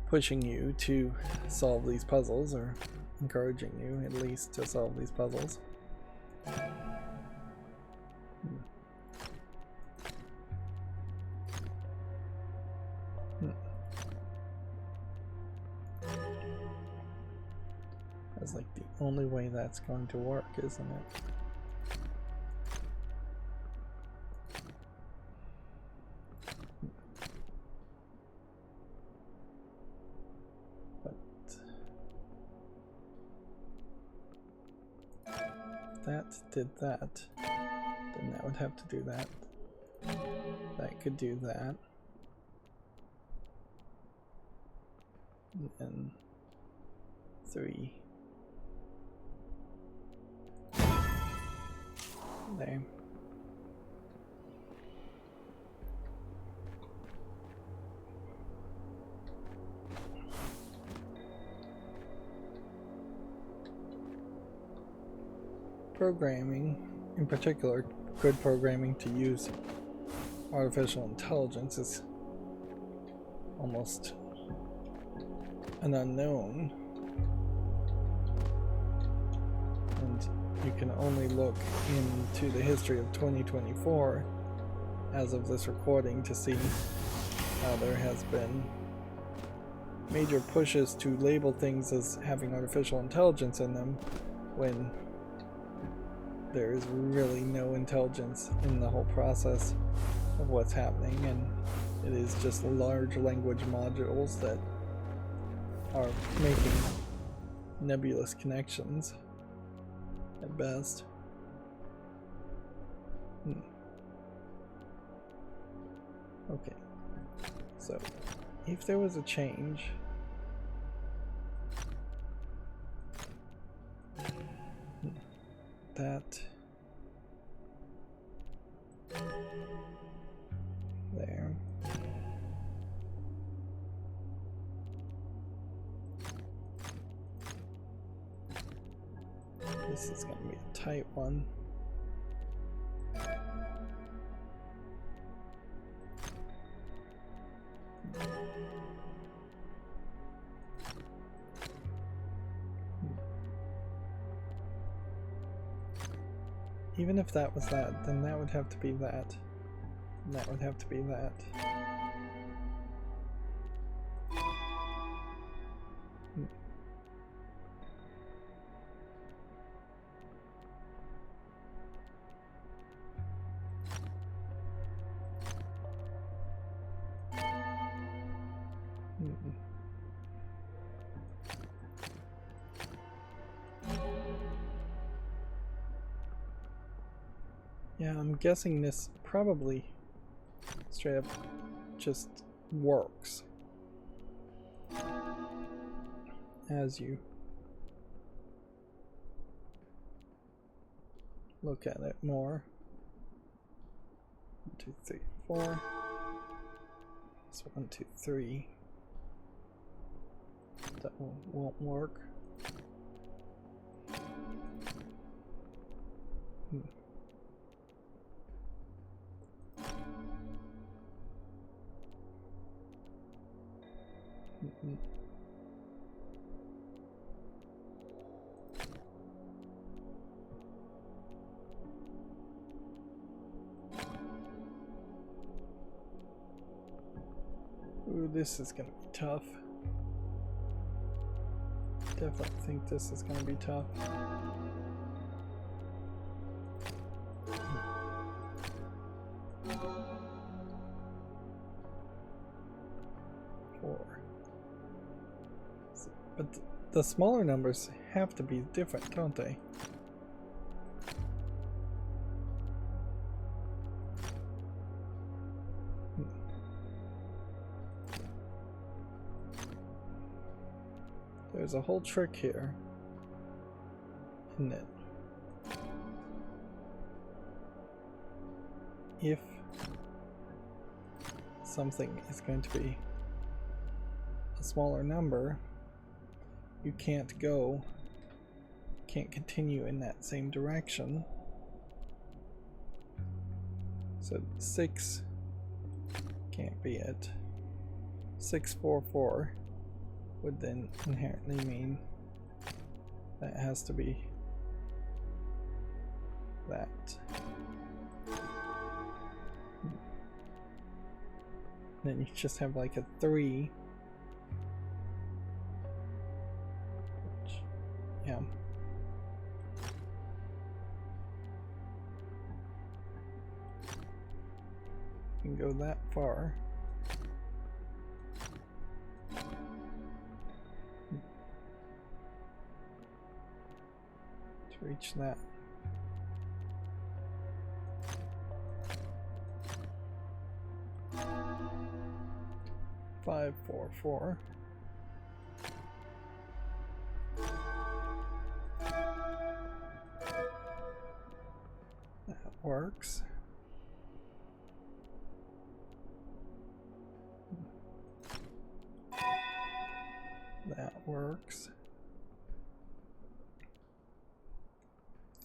pushing you to solve these puzzles, or encouraging you at least to solve these puzzles. That's like the only way that's going to work, isn't it? That did that, then that would have to do that. That could do that. And then 3. There. Programming, in particular, good programming to use artificial intelligence is almost an unknown, and you can only look into the history of 2024 as of this recording to see how there has been major pushes to label things as having artificial intelligence in them when there is really no intelligence in the whole process of what's happening, and it is just large language modules that are making nebulous connections at best. Okay, so if there was a change, that there. This is going to be a tight one. Even if that was that, then that would have to be that. And that would have to be that. Yeah, I'm guessing this probably straight up just works as you look at it more. 1, 2, 3, 4. So 1, 2, 3. That won't work. Ooh, this is gonna be tough. Definitely think this is gonna be tough. But the smaller numbers have to be different, don't they? There's a whole trick here, isn't it? If something is going to be a smaller number, you can't continue in that same direction. So 6 can't be it. 644 would then inherently mean that has to be that. Then you just have like a 3. Which, yeah. You can go that far. To reach that. Five, 4, 4. That works. That works.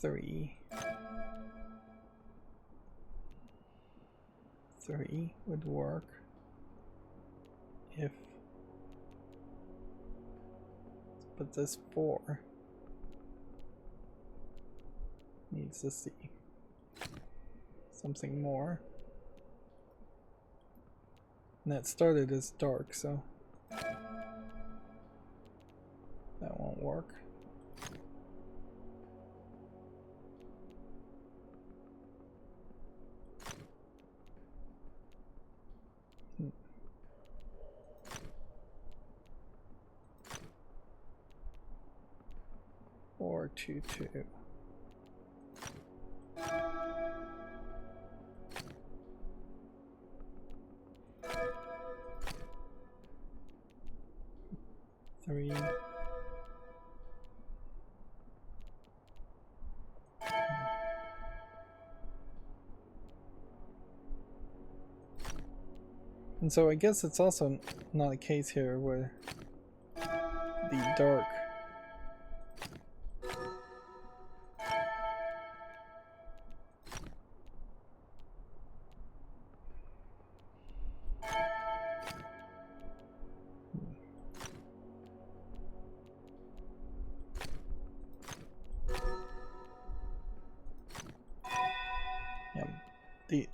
3. 3 would work if, but this 4 needs to see something more. And that started as dark, so that won't work. 2, 2. Three. And so I guess it's also not a case here where the dark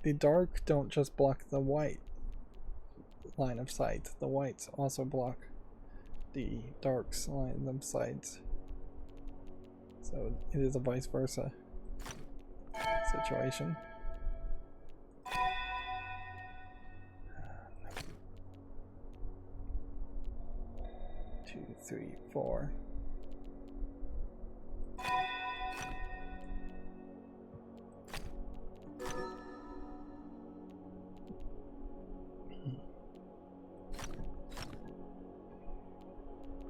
the dark don't just block the white line of sight, the whites also block the dark's line of sight. So it is a vice versa situation. 2, 3, 4.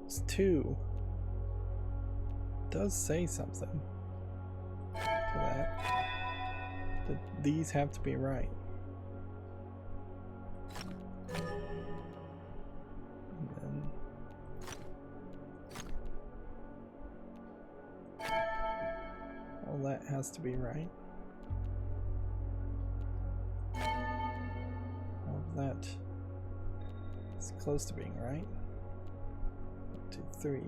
It's 2. Does say something to that. That these have to be right. And then all that has to be right. All of that is close to being right. 1, 2, 3.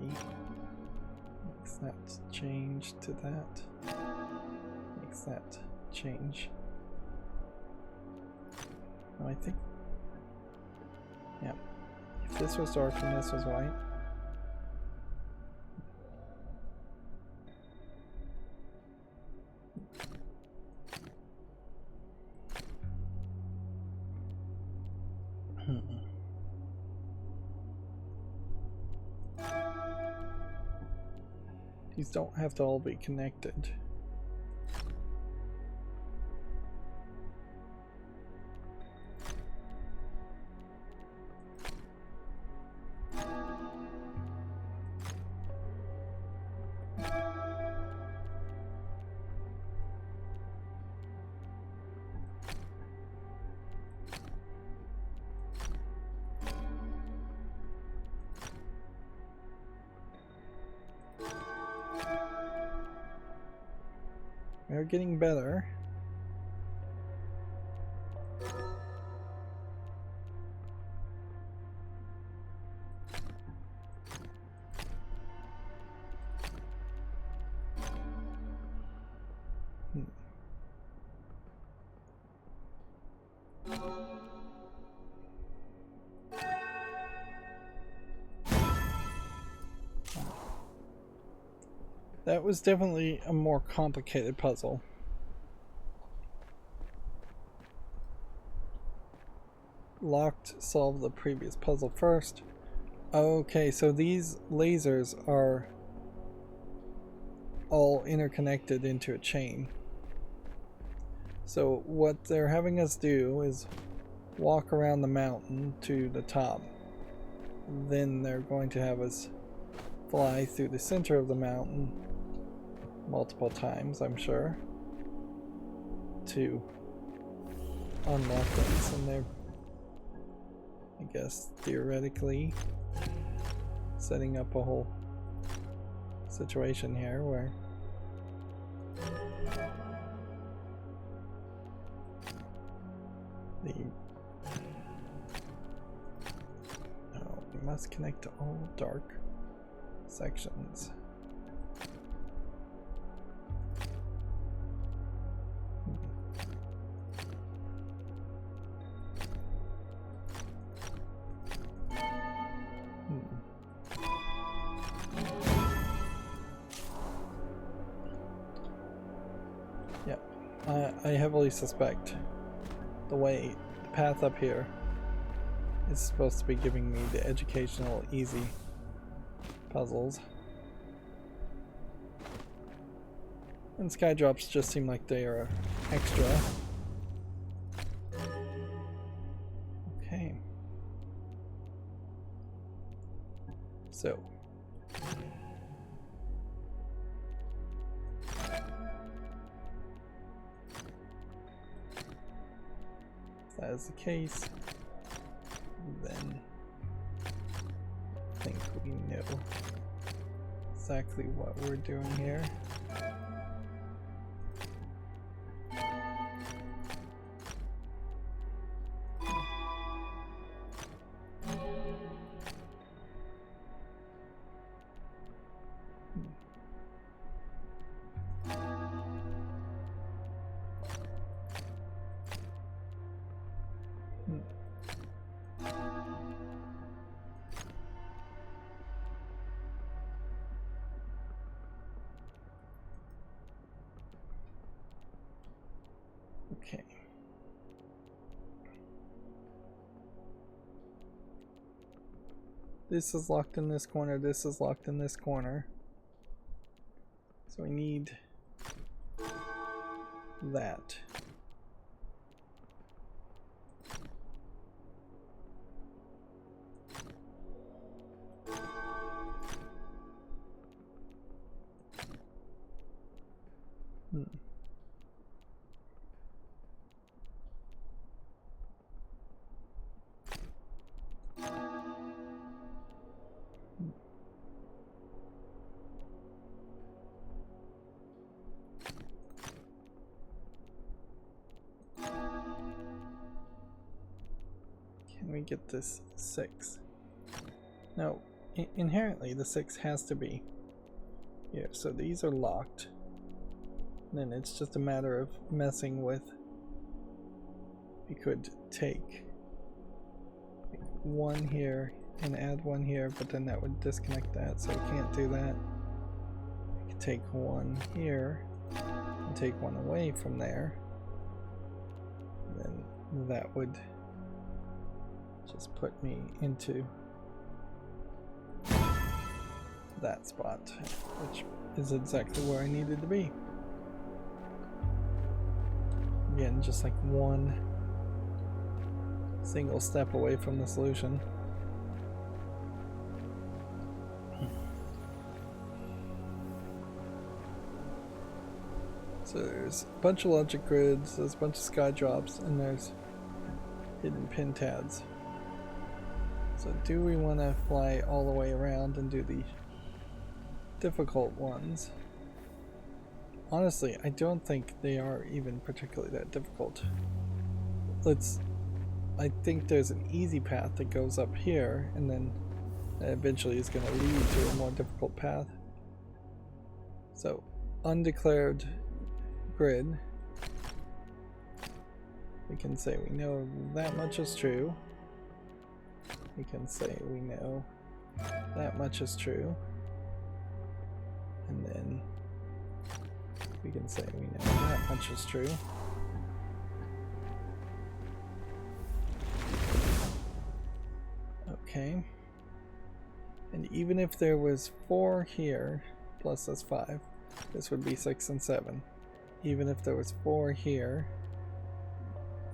Makes that change to that. Makes that change. Oh, I think. Yeah. If this was dark and this was white. These don't have to all be connected. We're getting better. That was definitely a more complicated puzzle. Locked solved the previous puzzle first. Okay, so these lasers are all interconnected into a chain. So what they're having us do is walk around the mountain to the top. Then they're going to have us fly through the center of the mountain multiple times, I'm sure, to unlock things. And they're, I guess, theoretically setting up a whole situation here where we must connect to all dark sections. I heavily suspect the path up here is supposed to be giving me the educational easy puzzles. And sky drops just seem like they are extra. Okay. So. If that is the case, then I think we know exactly what we're doing here. Okay. This is locked in this corner, this is locked in this corner. So we need that. Can we get this 6? No, inherently the 6 has to be here. So these are locked. And then it's just a matter of messing with. We could take 1 here and add 1 here, but then that would disconnect that, so we can't do that. We could take 1 here and take 1 away from there. And then that would just put me into that spot, which is exactly where I needed to be. Again, just like 1 single step away from the solution. So there's a bunch of logic grids, there's a bunch of sky drops, and there's hidden pin tabs. So do we want to fly all the way around and do the difficult ones? Honestly, I don't think they are even particularly that difficult. I think there's an easy path that goes up here, and then that eventually is going to lead to a more difficult path. So, undeclared grid. We can say we know that much is true. We can say we know that much is true. And then we can say we know that much is true. Okay. And even if there was 4 here, plus that's 5, this would be 6 and 7. Even if there was 4 here,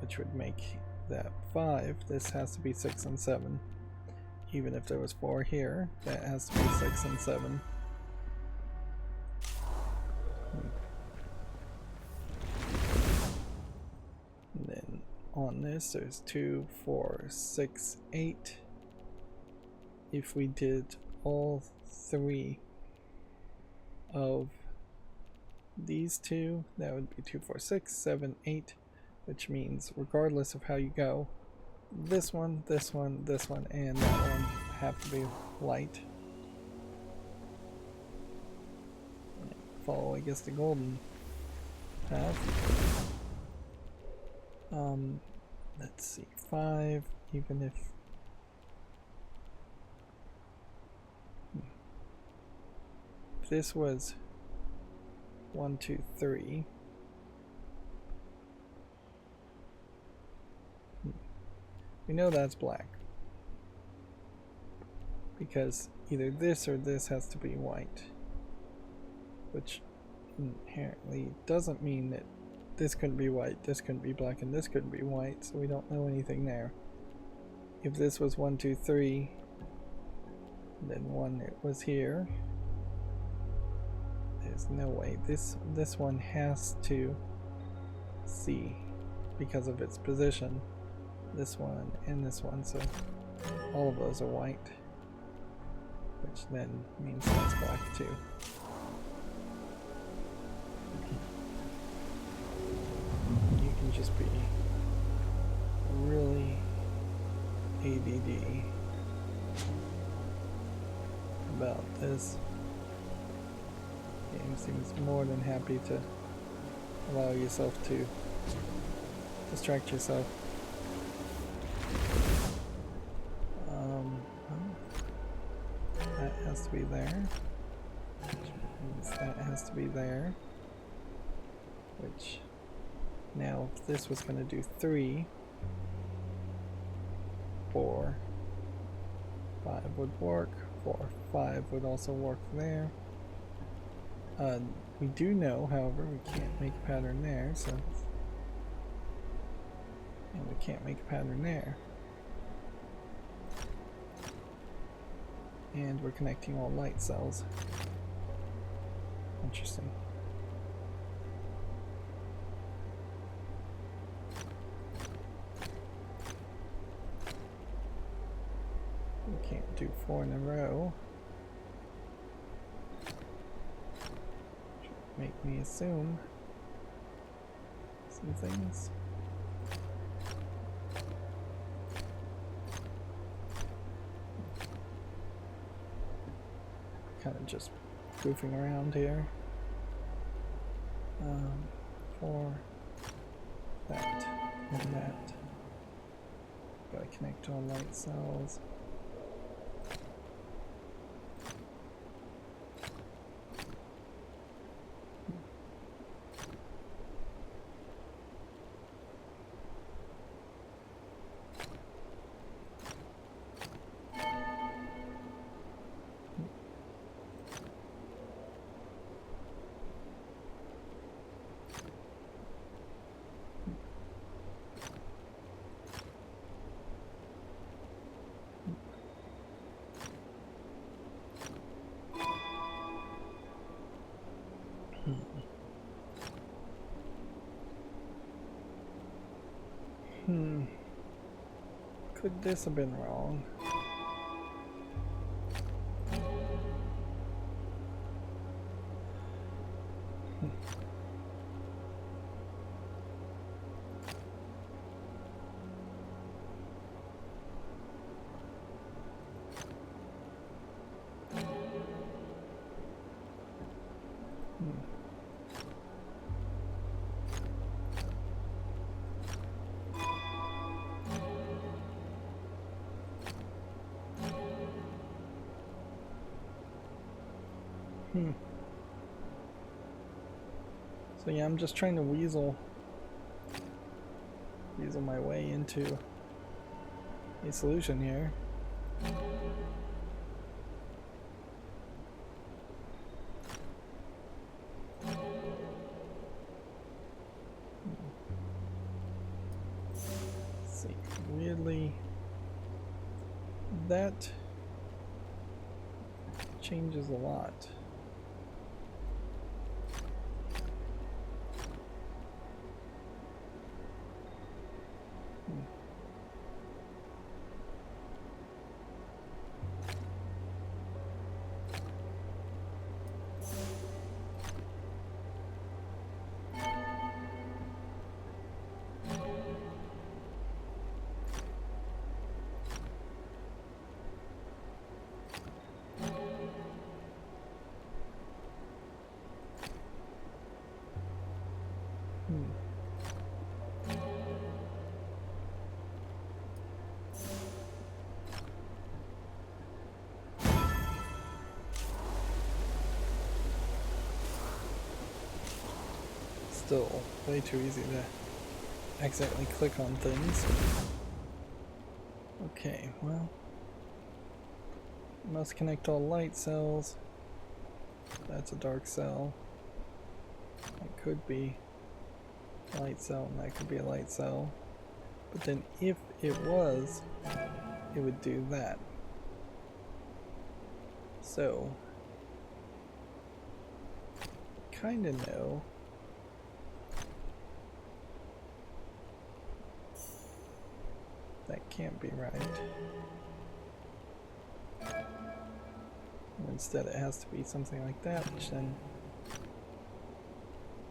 which would make that 5, this has to be 6 and 7. Even if there was 4 here, that has to be 6 and 7. And then on this, there's 2, 4, 6, 8. If we did all 3 of these 2, that would be 2, 4, 6, 7, 8, which means regardless of how you go, this one, this one, this one, and that one have to be light. Follow, I guess, the golden path. Let's see, 5, even if this was 1, 2, 3. We know that's black. Because either this or this has to be white. Which inherently doesn't mean that this couldn't be white, this couldn't be black, and this couldn't be white, so we don't know anything there. If this was 1, 2, 3, then 1 it was here. There's no way. This one has to C because of its position. This one and this one, so all of those are white, which then means that's black too. You can just be really ADD about this. Game seems more than happy to allow yourself to distract yourself. That has to be there, which means that has to be there, which now if this was going to do 3, 4, 5 would work, 4, 5 would also work there. We do know, however, we can't make a pattern there, so, and we can't make a pattern there. And we're connecting all light cells. Interesting. We can't do 4 in a row. Make me assume some things. Kind of just goofing around here. For that and that. Gotta connect all light cells. Could this have been wrong? So yeah, I'm just trying to weasel my way into a solution here. Let's see, weirdly, that changes a lot. Still way too easy to accidentally click on things. Okay, well, must connect all light cells. That's a dark cell. That could be a light cell, and that could be a light cell. But then if it was, it would do that. So, kind of know that can't be right. Instead it has to be something like that, which then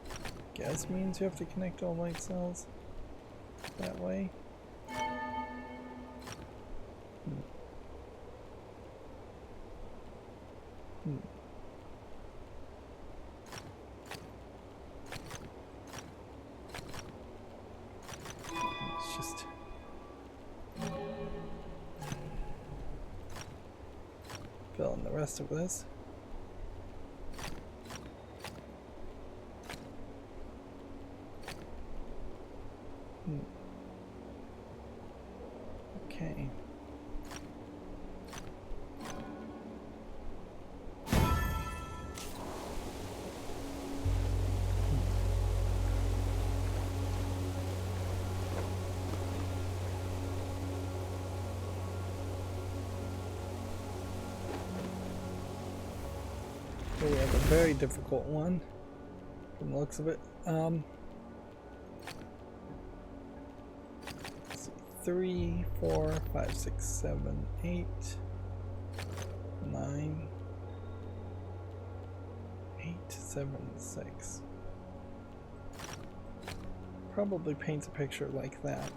I guess means you have to connect all light cells that way. It's just fill in the rest of this. Okay. Here we have a very difficult one from the looks of it. Let's see, 3, 4, 5, 6, 7, 8, 9, 8, 7, 6. Probably paints a picture like that.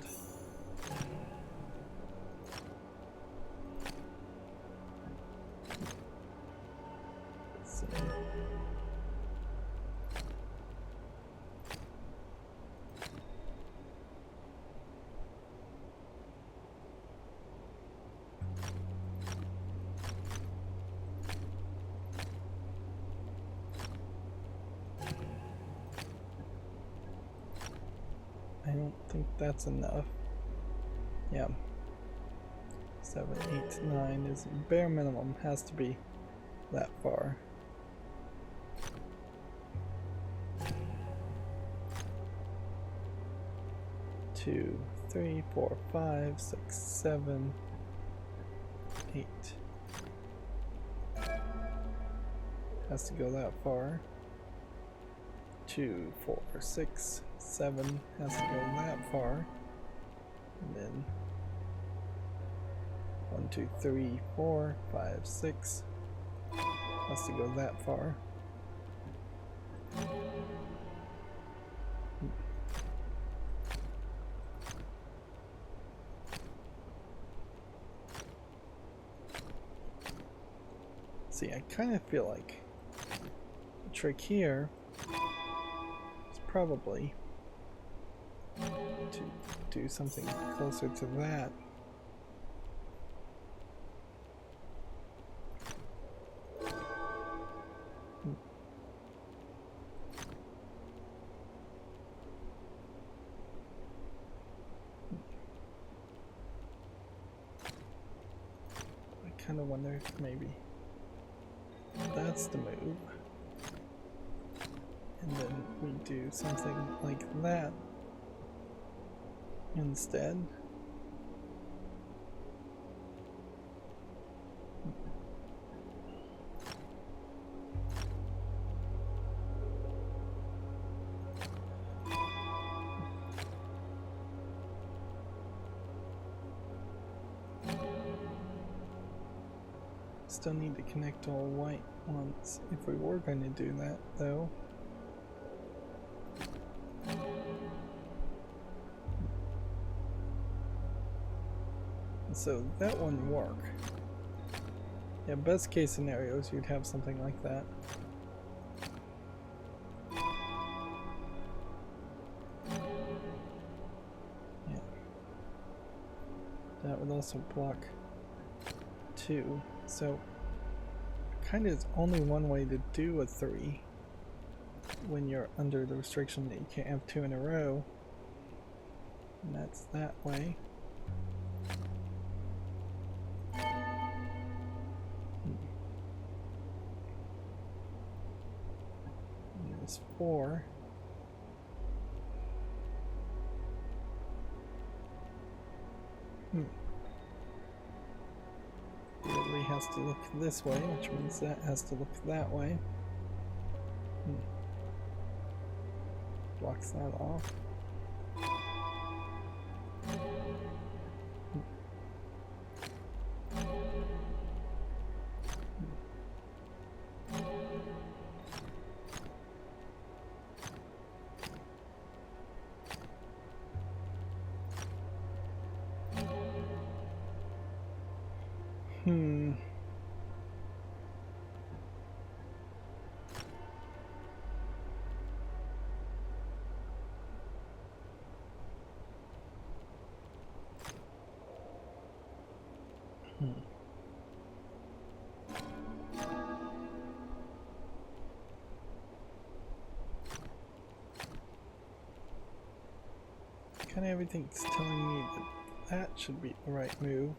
I don't think that's enough. Yeah. 7, 8, 9 is bare minimum, has to be that far. Two, 3, 4, 5, 6, 7, 8. Has to go that far. 2, 4, 6, 7 has to go that far. And then 1, 2, 3, 4, 5, 6 has to go that far. See, I kind of feel like the trick here is probably to do something closer to that. I kind of wonder if maybe that's the move. And then we do something like that instead. Still need to connect all white ones if we were going to do that, though. So that wouldn't work. Yeah, best case scenarios, you'd have something like that. Yeah. That would also block 2. So, kind of is only one way to do a 3 when you're under the restriction that you can't have 2 in a row. And that's that way. is 4. Really has to look this way, which means that has to look that way. Blocks that off. Kind of everything's telling me that that should be the right move.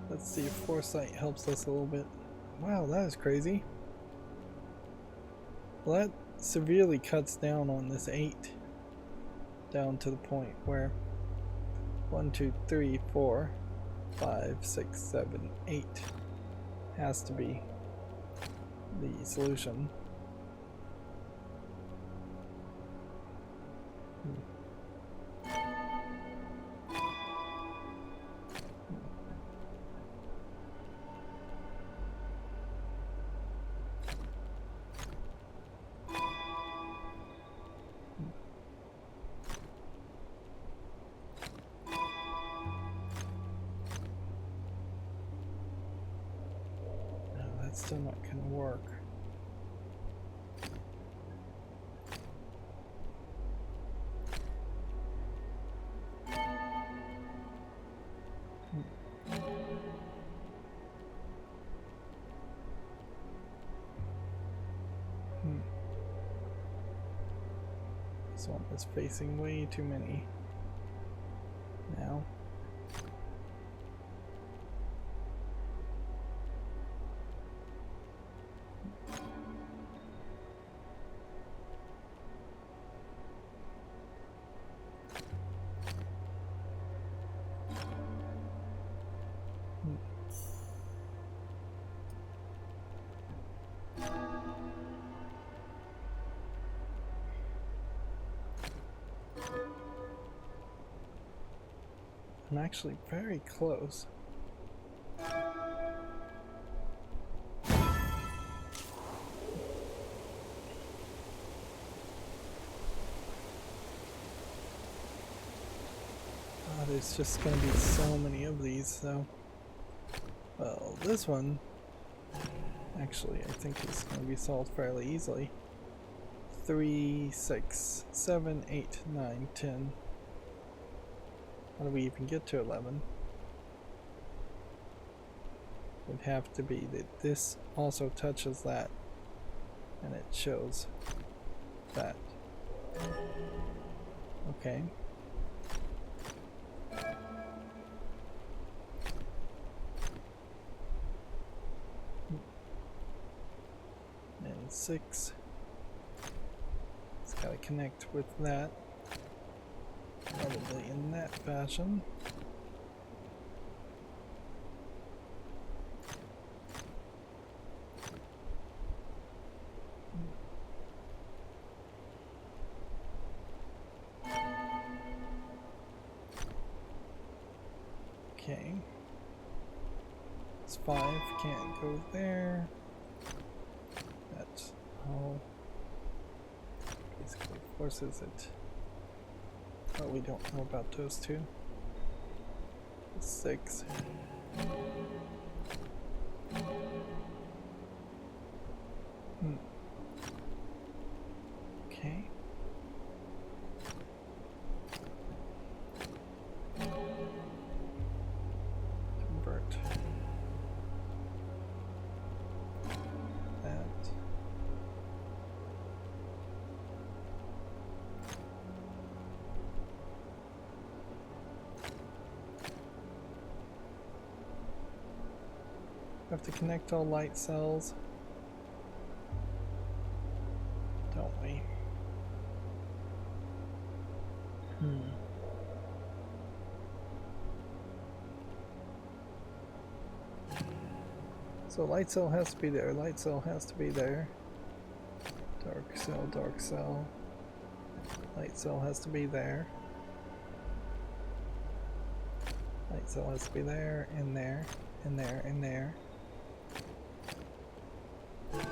Let's see if foresight helps us a little bit. Wow, that is crazy. Well, that severely cuts down on this 8. Down to the point where 1, 2, 3, 4, 5, 6, 7, 8 has to be the solution. Still not gonna work. This one is facing way too many now. I'm actually very close. There's just going to be so many of these, so... Well, this one... Actually, I think is going to be solved fairly easily. 3, 6, 7, 8, 9, 10... How do we even get to 11? Would have to be that this also touches that, and it shows that. Okay. And 6. It's got to connect with that. Probably in that fashion. Okay. It's 5, can't go there. That's all basically forces it. But we don't know about those two. 6. Okay. Convert that. We have to connect all light cells, don't we? So light cell has to be there, light cell has to be there. Dark cell. Light cell has to be there. Light cell has to be there, and there, and there, and there. That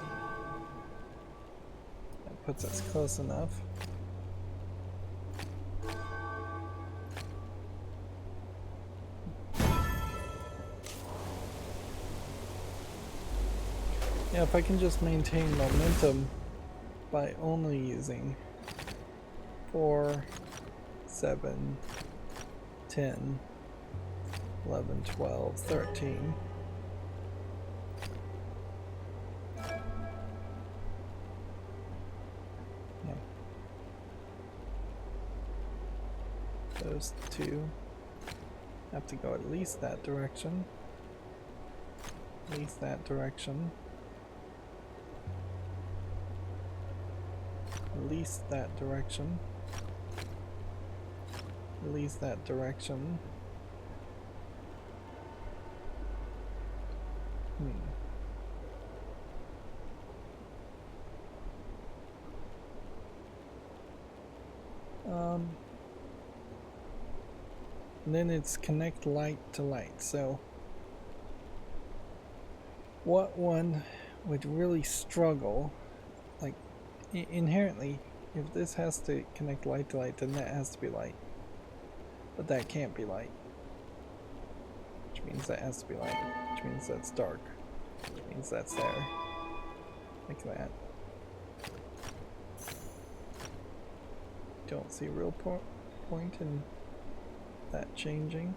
puts us close enough. Yeah, if I can just maintain momentum by only using 4, 7, 10, 11, 12, 13. Yeah. Those two have to go at least that direction. At least that direction. At least that direction. At least that direction. And then it's connect light to light. So what one would really struggle, like inherently, if this has to connect light to light, then that has to be light. But that can't be light. Which means that has to be light. Which means that's dark. Which means that's there. Like that. Don't see a real point in that changing.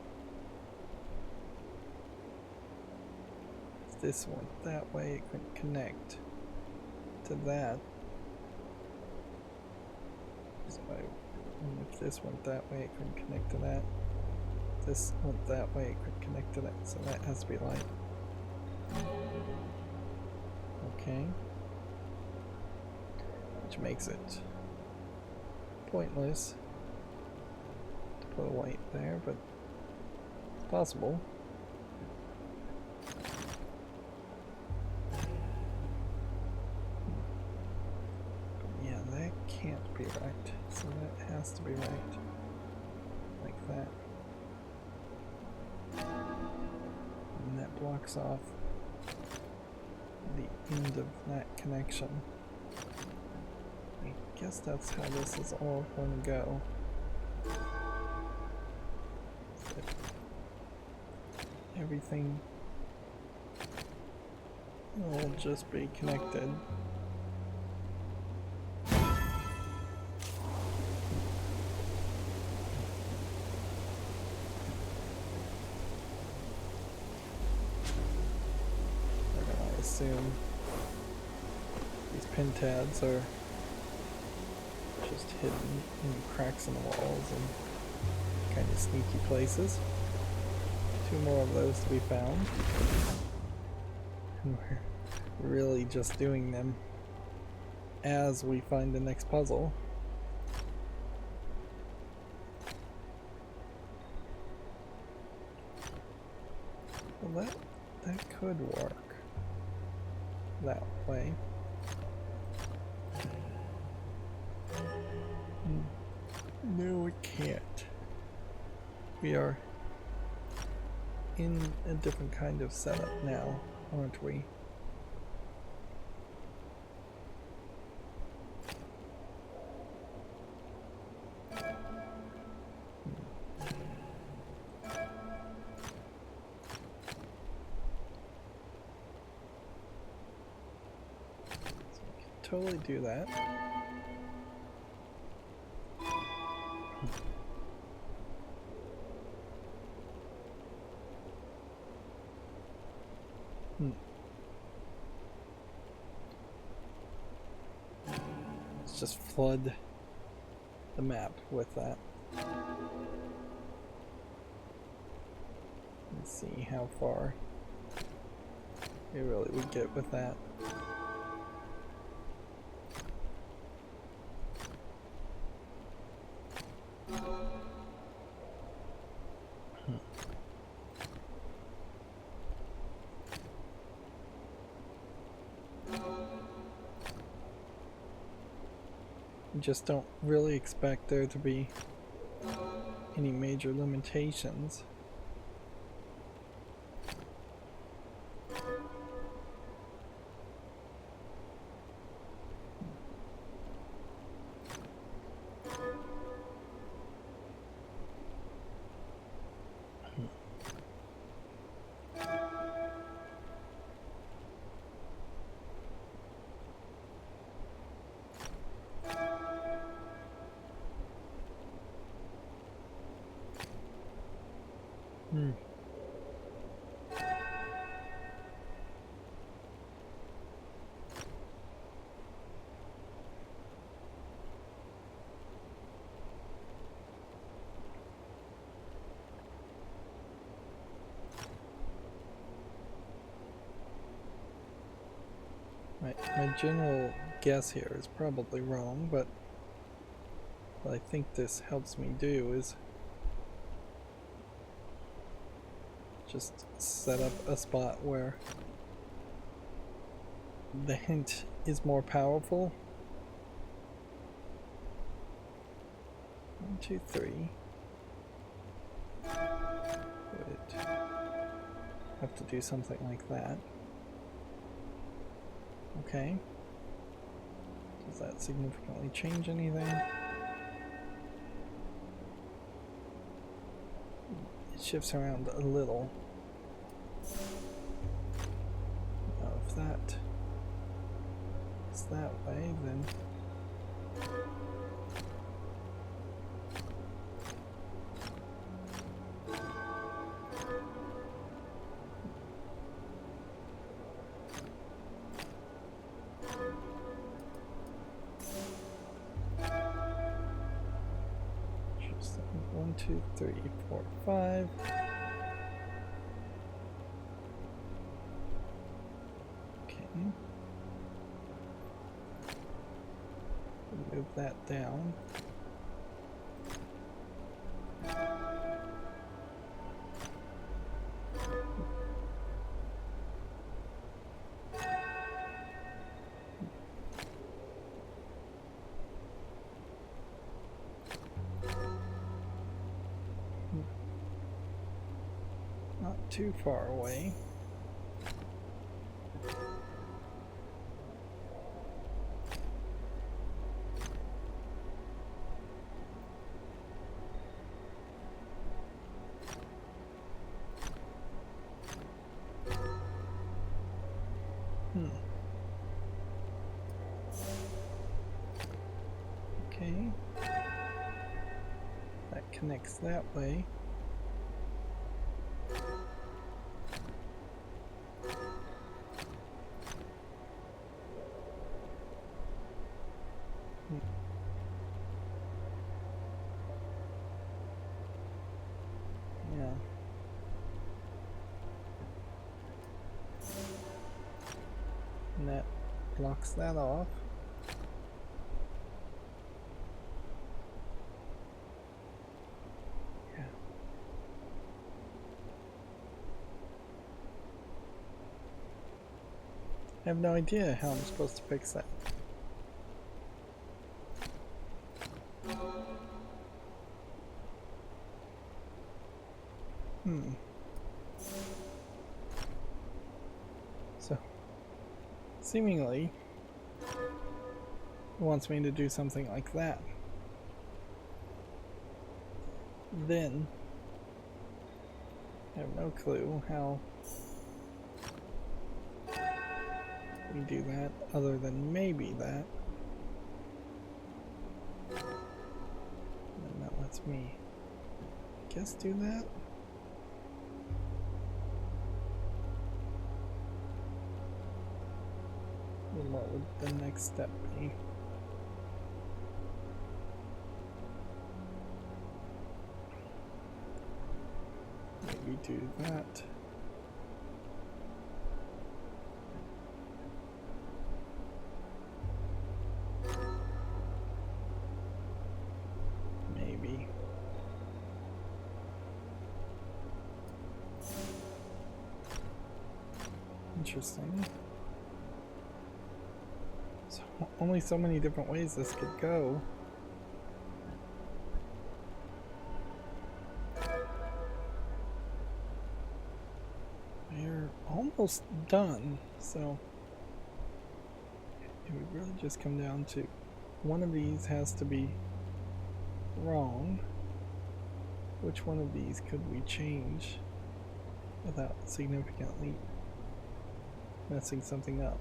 If this went that way, it could connect to that. So if this went that way, it couldn't connect to that. If this went that way, it could connect to that. So that has to be light. Okay. Which makes it pointless to put a light there, but it's possible. But yeah, that can't be right. So that has to be right. Like that. And that blocks off the end of that connection. I guess that's how this is all going to go. Everything will just be connected. I assume these pin tabs are just hidden in cracks in the walls and kind of sneaky places. 2 more of those to be found. And we're really just doing them as we find the next puzzle. Well, that could work that way. No, it can't. We are in a different kind of setup now, aren't we? totally do that. Let's just flood the map with that. Let's see how far we really would get with that. Just don't really expect there to be any major limitations. My general guess here is probably wrong, but what I think this helps me do is just set up a spot where the hint is more powerful. 1, 2, 3. Would have to do something like that. Okay. Does that significantly change anything? It shifts around a little. Now if that is that way, then just 1, 2, 3, 4, 5. Okay. Move that down. Not too far away. Okay. That connects that way. Yeah. And that blocks that off. Yeah. I have no idea how I'm supposed to fix that. So, seemingly, it wants me to do something like that. Then, I have no clue how me do that other than maybe that. And that lets me, I guess, do that. What would the next step be? Maybe do that. Maybe. Interesting. So, only so many different ways this could go. We're almost done, so it would really just come down to one of these has to be wrong. Which one of these could we change without significantly messing something up?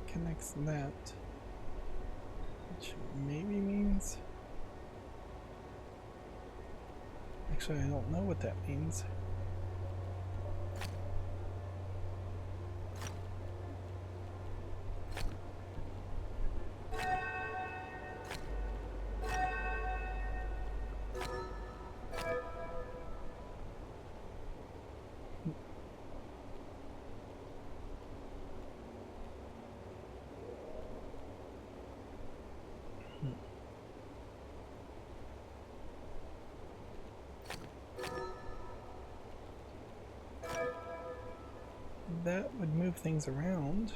Connects that, which maybe means, actually I don't know what that means. That would move things around.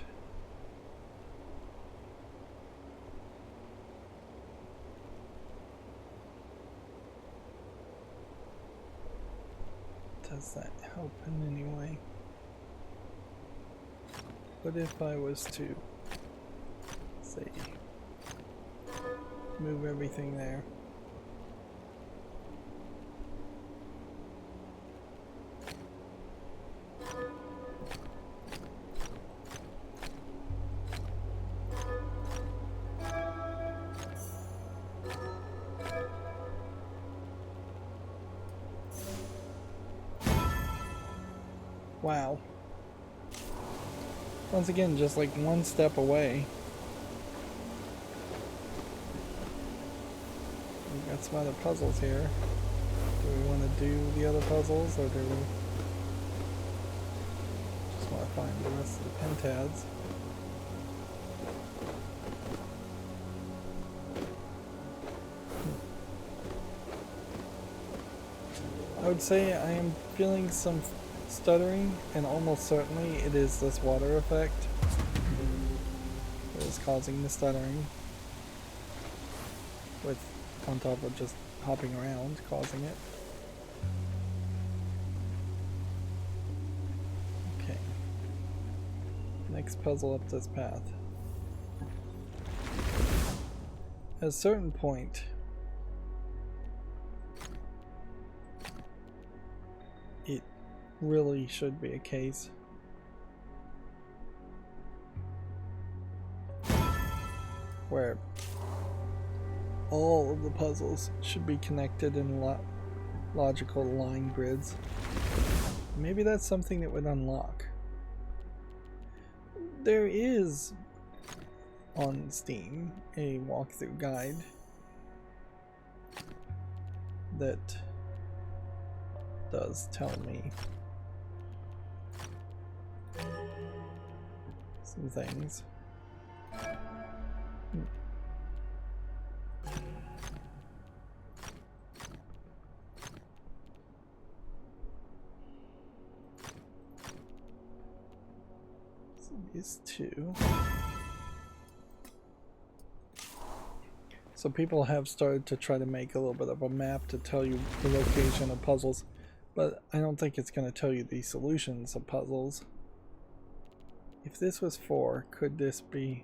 Does that help in any way? What if I was to, say, move everything there? Wow. Once again, just like one step away. We've got some other puzzles here. Do we want to do the other puzzles, or do we just want to find the rest of the pentads? I would say I am feeling some stuttering, and almost certainly it is this water effect that is causing the stuttering, with on top of just hopping around causing it. Okay, next puzzle up this path. At a certain point it really should be a case where all of the puzzles should be connected in logical line grids. Maybe that's something that would unlock. There is on Steam a walkthrough guide that does tell me some things. So these two. So people have started to try to make a little bit of a map to tell you the location of puzzles, but I don't think it's going to tell you the solutions of puzzles. If this was 4, could this be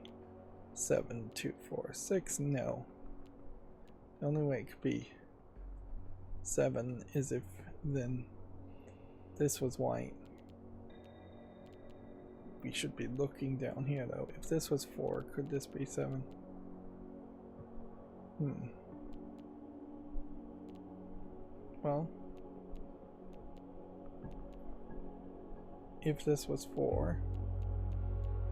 7, 2, 4, 6? No. The only way it could be 7 is if then this was white. We should be looking down here though. If this was 4, could this be 7? Well, if this was 4,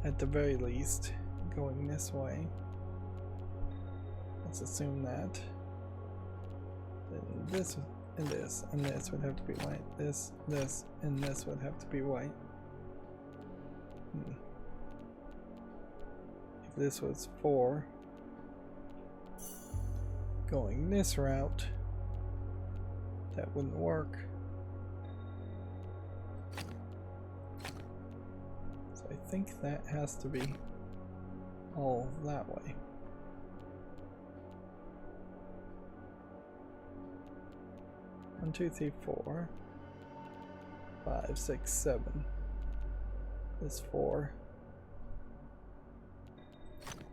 at the very least, going this way, let's assume that, then this and this and this would have to be white. This, and this would have to be white. If this was 4, going this route, that wouldn't work. So I think that has to be all that way. One, 2, 3, 4, 5, 6, 7. This 4.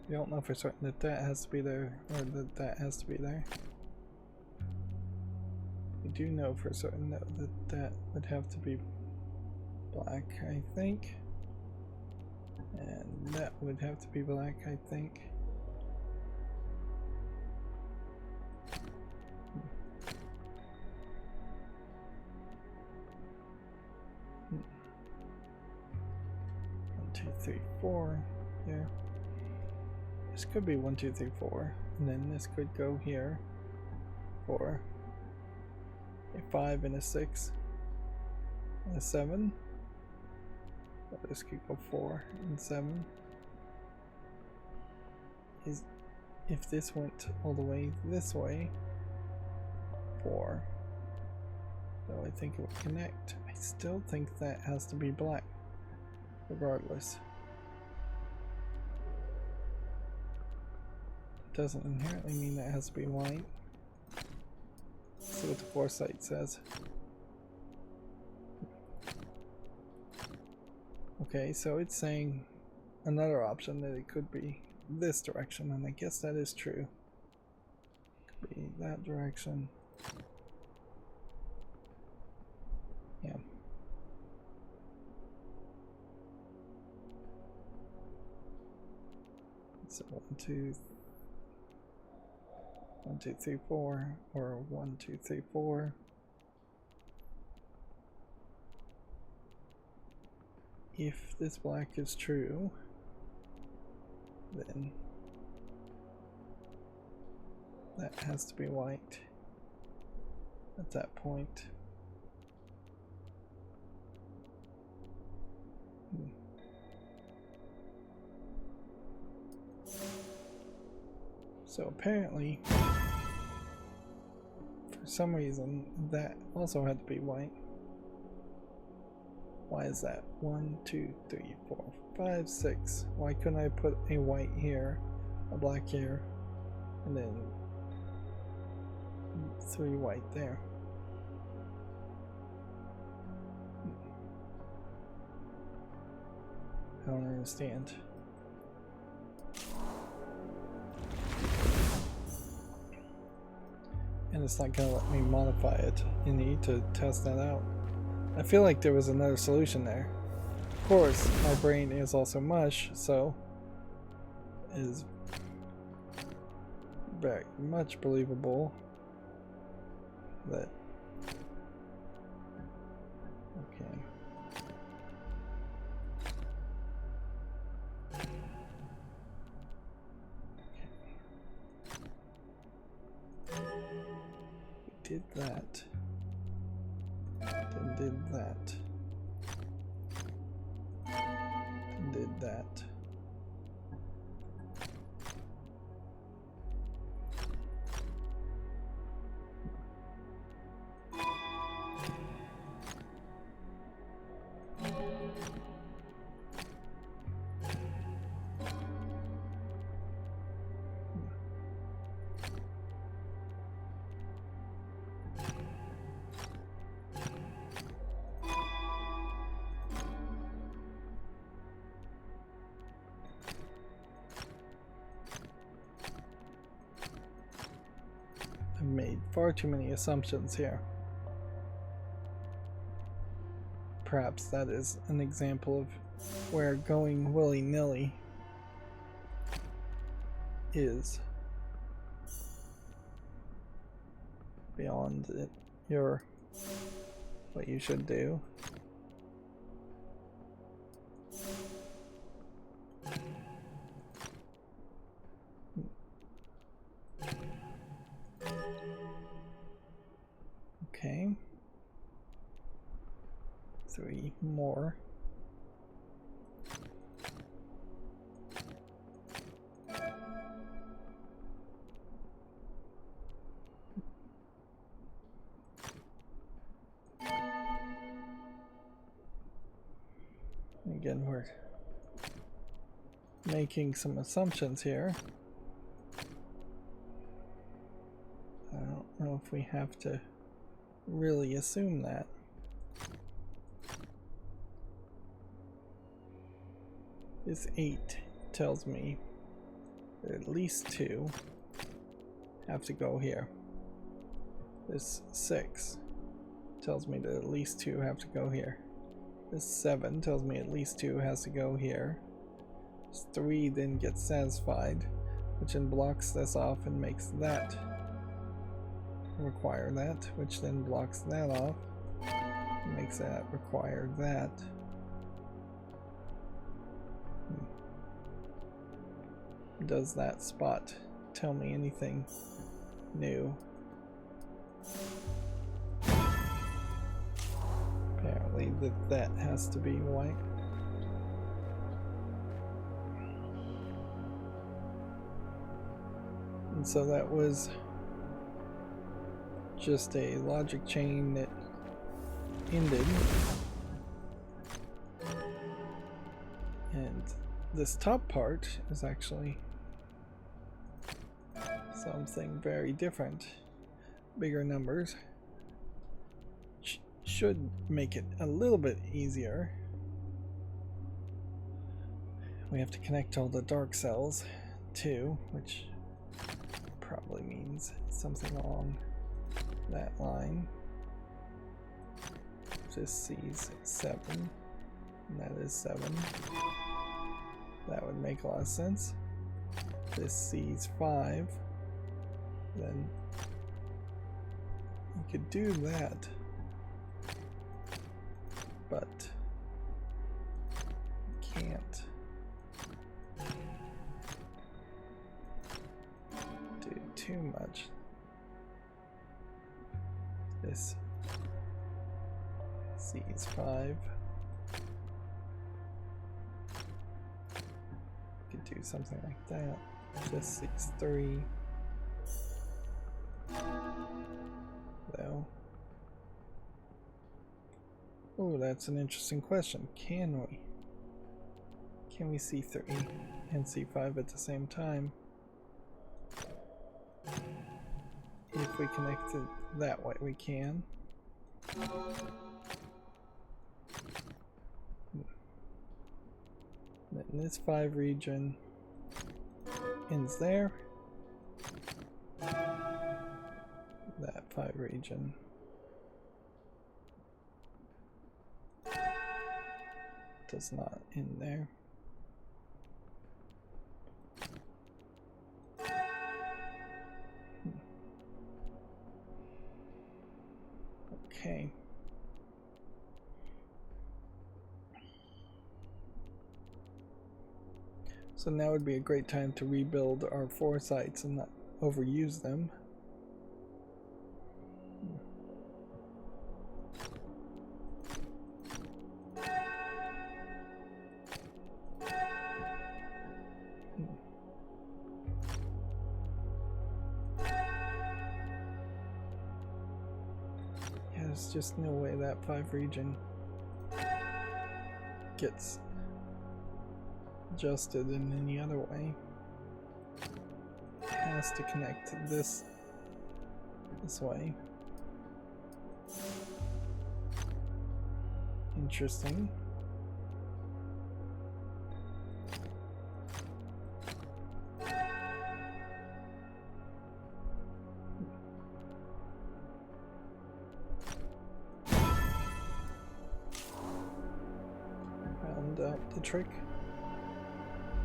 We don't know for certain that that has to be there or that that has to be there. We do know for certain that that would have to be black, I think. And that would have to be black, I think. One, 2, 3, 4. Yeah. This could be 1, 2, 3, 4. And then this could go here. 4. A 5 and a 6. And a 7. Or this could go 4 and 7. If this went all the way this way, 4. So I think it would connect. I still think that has to be black, regardless. It doesn't inherently mean that it has to be white. Let's see what the foresight says. Okay, so it's saying another option that it could be this direction, and I guess that is true. Could be that direction. Yeah. So 1, 2, 3, 4, or 1, 2, 3, 4. If this black is true, then that has to be white at that point. So apparently, for some reason, that also had to be white. Why is that? 1, 2, 3, 4, 5, 6. Why couldn't I put a white here, a black here, and then 3 white there? I don't understand. And it's not gonna let me modify it. You need to test that out. I feel like there was another solution there. Of course, my brain is also mush, so it is very much believable that. Okay. We did that. Then did that. Then did that. far too many assumptions here. Perhaps that is an example of where going willy-nilly is beyond what you should do. Okay. 3 more. Again, we're making some assumptions here. I don't know if we have to really assume that. This 8 tells me that at least 2 have to go here. This 6 tells me that at least 2 have to go here. This 7 tells me at least 2 has to go here. This 3 then gets satisfied, which then blocks this off and makes that require that, which then blocks that off and makes that require that. Does that spot tell me anything new? Apparently that has to be white. And so that was just a logic chain that ended. And this top part is actually something very different. Bigger numbers should make it a little bit easier. We have to connect all the dark cells too, which probably means something along that line. This sees 7, and that is 7. That would make a lot of sense. This sees 5, then you could do that, but you can't do too much. This sees 5. Could do something like that. This sees 3. Though. Oh, that's an interesting question. Can we see 3 and see 5 at the same time? If we connect it that way, we can. Then this 5 region ends there. That 5 region does not end there. Okay. So now would be a great time to rebuild our foresights and not overuse them. Yeah, there's just no way that 5 region gets adjusted in any other way. It has to connect this way. Interesting. out the trick.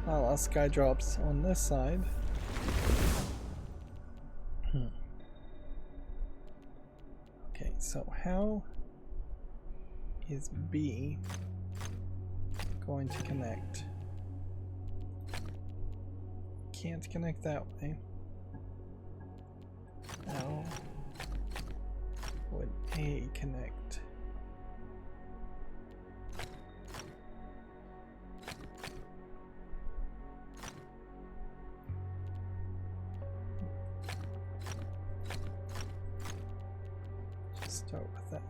A lot of sky drops on this side. Okay, so how is B going to connect? Can't connect that way. How would A connect? Just start with that.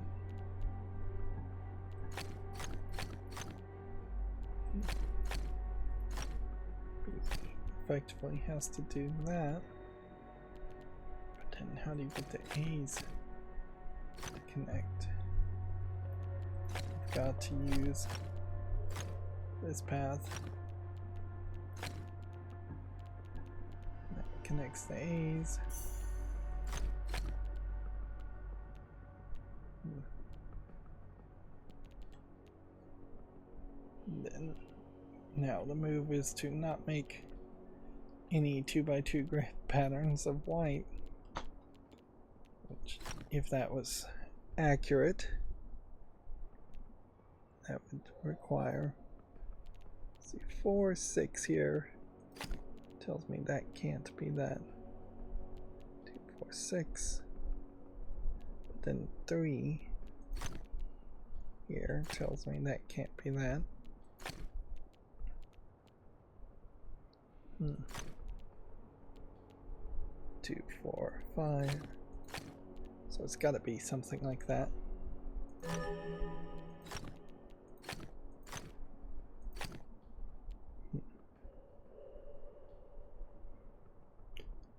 Effectively has to do that. But then how do you get the A's to connect? You've got to use this path. That connects the A's. Then now the move is to not make any 2x2 grid patterns of white, which, if that was accurate, that would require, let's see, 4, 6 here. Tells me that can't be that. 2, 4, 6. But then 3 here tells me that can't be that. 2, 4, 5. So it's got to be something like that.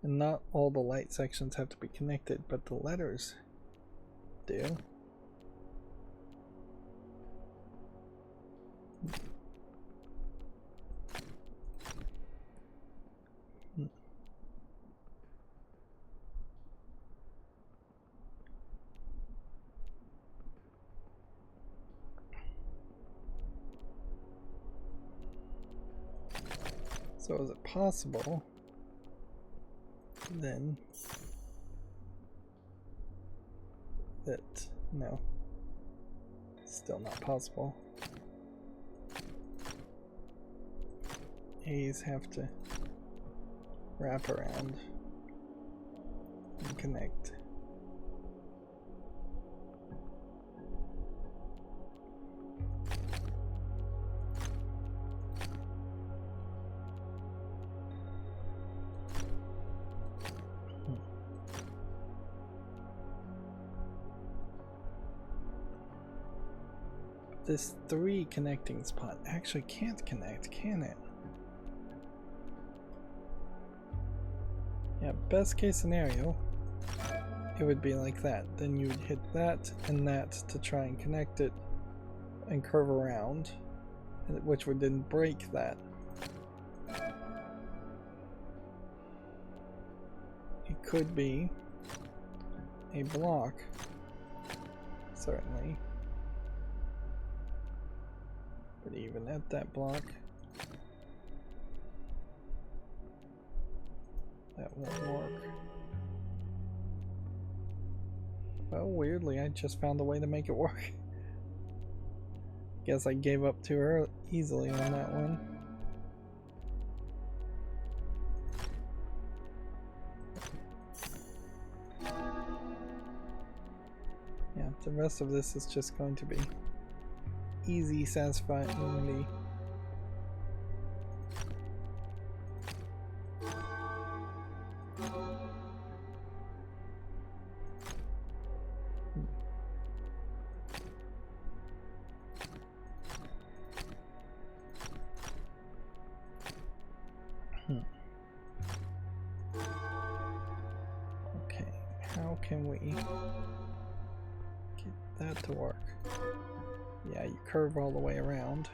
And not all the light sections have to be connected, but the letters do. So is it possible then that, no, still not possible. A's have to wrap around and connect. This 3 connecting spot actually can't connect, can it? Yeah, best case scenario, it would be like that. Then you'd hit that and that to try and connect it and curve around, which would then break that. It could be a block, certainly. But even at that block, that won't work. Well, weirdly, I just found a way to make it work. Guess I gave up too early, easily on that one. Yeah, the rest of this is just going to be easy, satisfying. Okay, how can we get that to work? Yeah, you curve all the way around.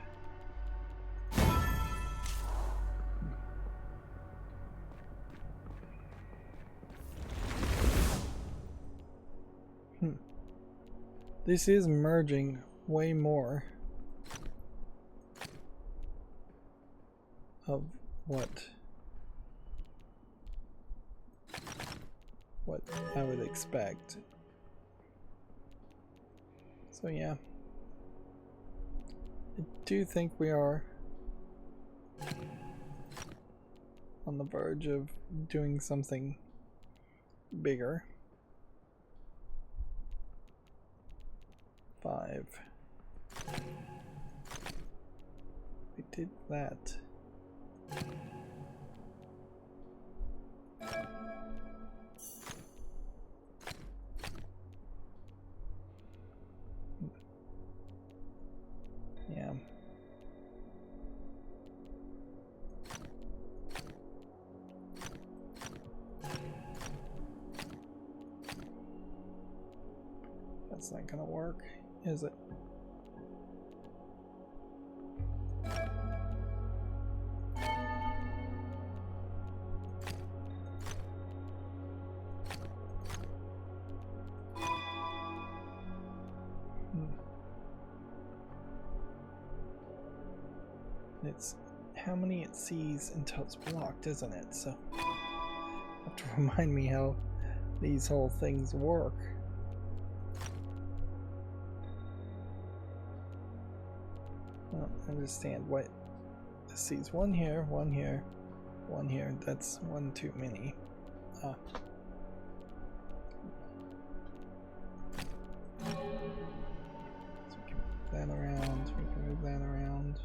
This is merging way more of what I would expect. So yeah, I do think we are on the verge of doing something bigger. 5. We did that. Yeah. That's not gonna work, is it? It's how many it sees until it's blocked, isn't it? So you have to remind me how these whole things work. I don't understand what it sees. One here, one here, one here. That's one too many. Ah. So we can move that around. We can move that around.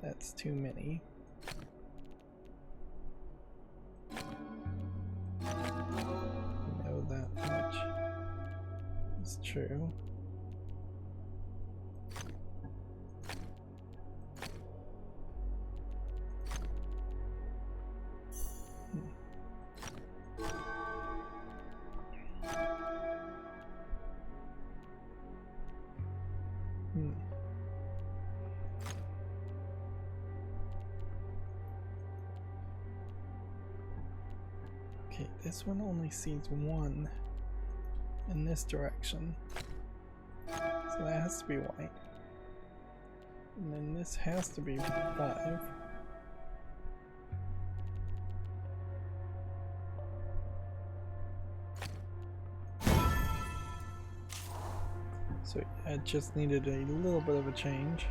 That's too many. We know that much is true. Okay, this one only sees 1 in this direction, so that has to be white. And then this has to be 5. So it just needed a little bit of a change.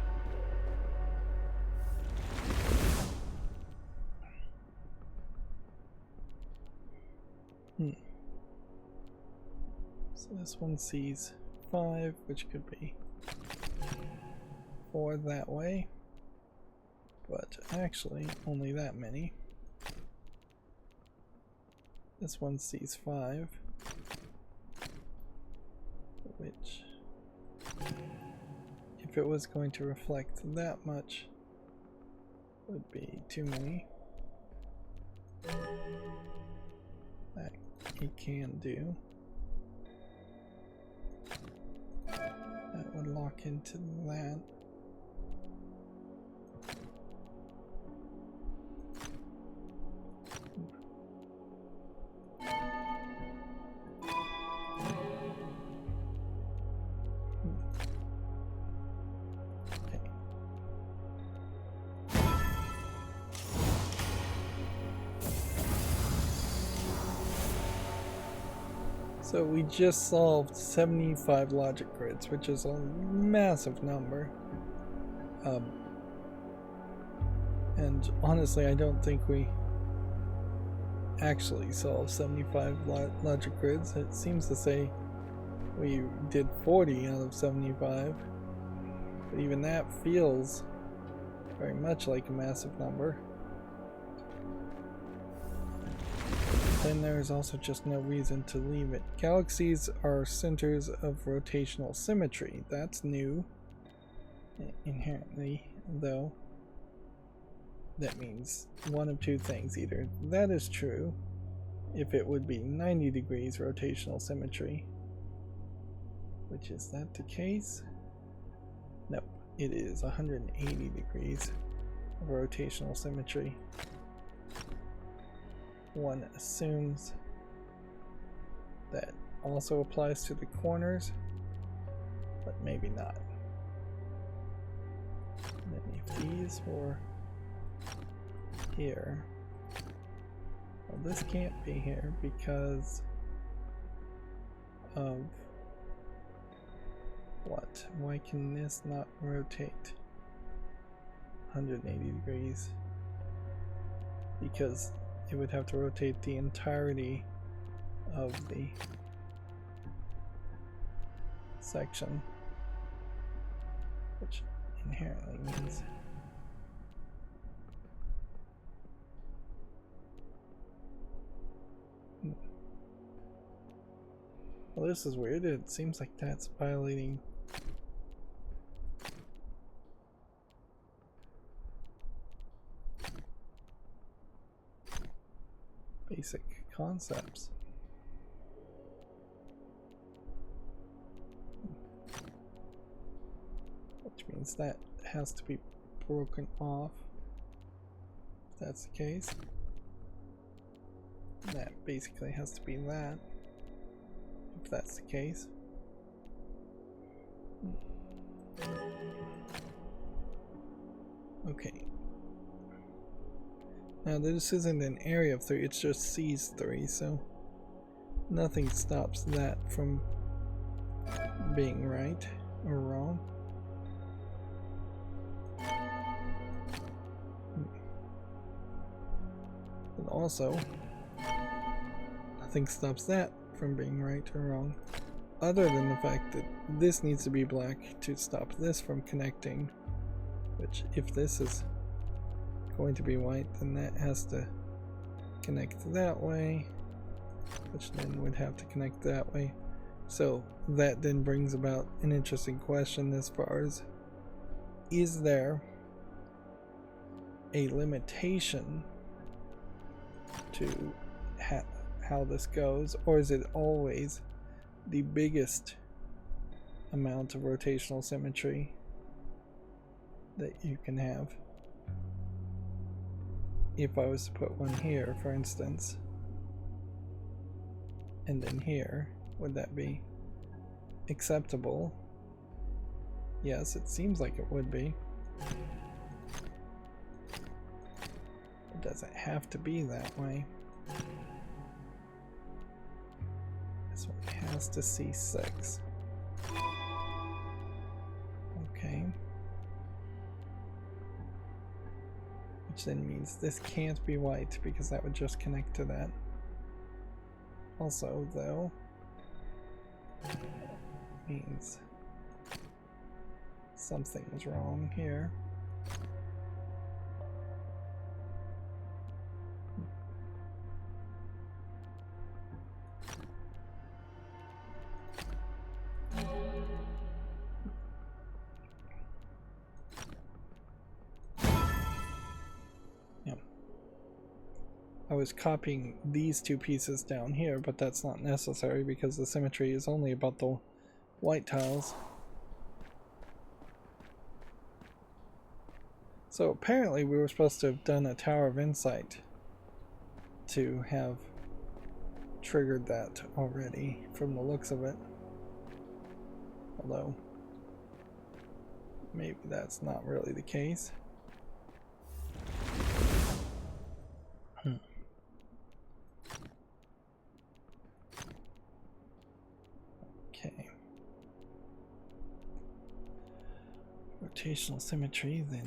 So this one sees 5, which could be 4 that way, but actually only that many. This one sees 5, which, if it was going to reflect that much, would be too many. That he can do. That would lock into that. Okay. So we just solved 75 logic grids, which is a massive number. And honestly, I don't think we actually solved 75 logic grids. It seems to say we did 40 out of 75, but even that feels very much like a massive number. Then there's also just no reason to leave it. Galaxies are centers of rotational symmetry. That's new. Inherently, though. That means one of two things. Either that is true, if it would be 90 degrees rotational symmetry. Which is that the case? No, it is 180 degrees of rotational symmetry. One assumes that also applies to the corners, but maybe not. if these were here, well, this can't be here because of what? Why can this not rotate 180 degrees? Because it would have to rotate the entirety of the section, which inherently means well, this is weird. It seems like that's violating basic concepts. Which means that has to be broken off. If that's the case, that basically has to be that. If that's the case. Okay. Now this isn't an area of 3, it's just sees 3, so nothing stops that from being right or wrong. And also, nothing stops that from being right or wrong, other than the fact that this needs to be black to stop this from connecting, which if this is going to be white, then that has to connect that way, which then would have to connect that way. So that then brings about an interesting question as far as, is there a limitation to how this goes, or is it always the biggest amount of rotational symmetry that you can have? If I was to put one here, for instance, and then here, would that be acceptable? Yes, it seems like it would be. It doesn't have to be that way. This one has to see 6. Okay. Which then means this can't be white because that would just connect to that. Also, though, means something is wrong here. I was copying these two pieces down here, but that's not necessary because the symmetry is only about the white tiles. So apparently we were supposed to have done a Tower of Insight to have triggered that already from the looks of it. Although maybe that's not really the case. Okay. Rotational symmetry then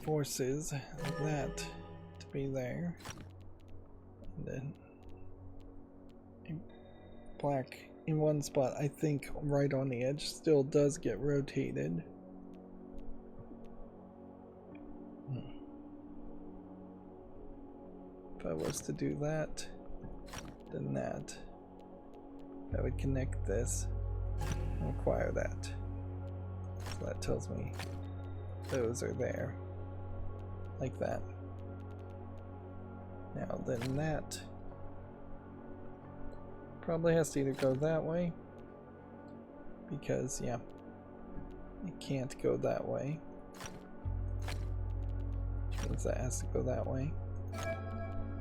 forces that to be there. And then black in one spot, I think right on the edge, still does get rotated. If I was to do that, then that would connect this and require that. So that tells me those are there, like that. Now then that probably has to either go that way, because yeah, it can't go that way, which means that has to go that way,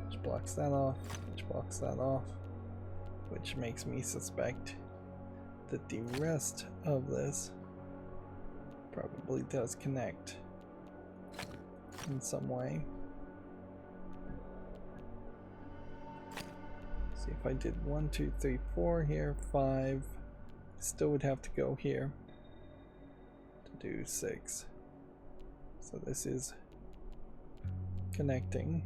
which blocks that off, which blocks that off, which makes me suspect that the rest of this probably does connect. in some way. See if I did 1, 2, 3, 4 here, 5, still would have to go here to do 6. So this is connecting.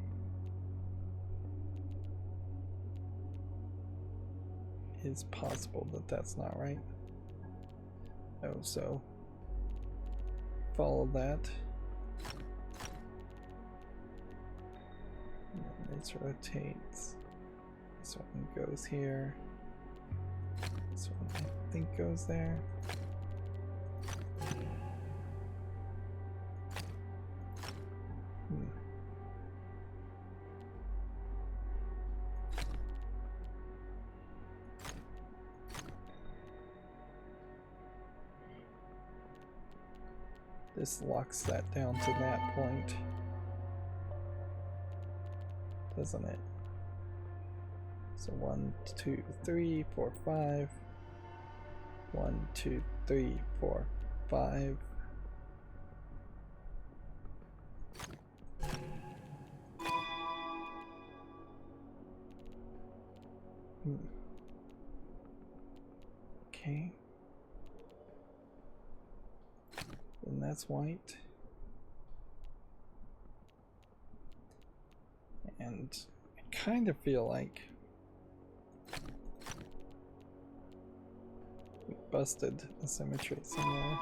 It's possible that that's not right. Oh, so follow that. And this rotates. This one goes here. This one I think goes there. This locks that down to that point, doesn't it? So 1, 2, 3, 4, 5. 1, 2, 3, 4, 5. Okay. And that's white. And I kind of feel like we busted the symmetry somewhere.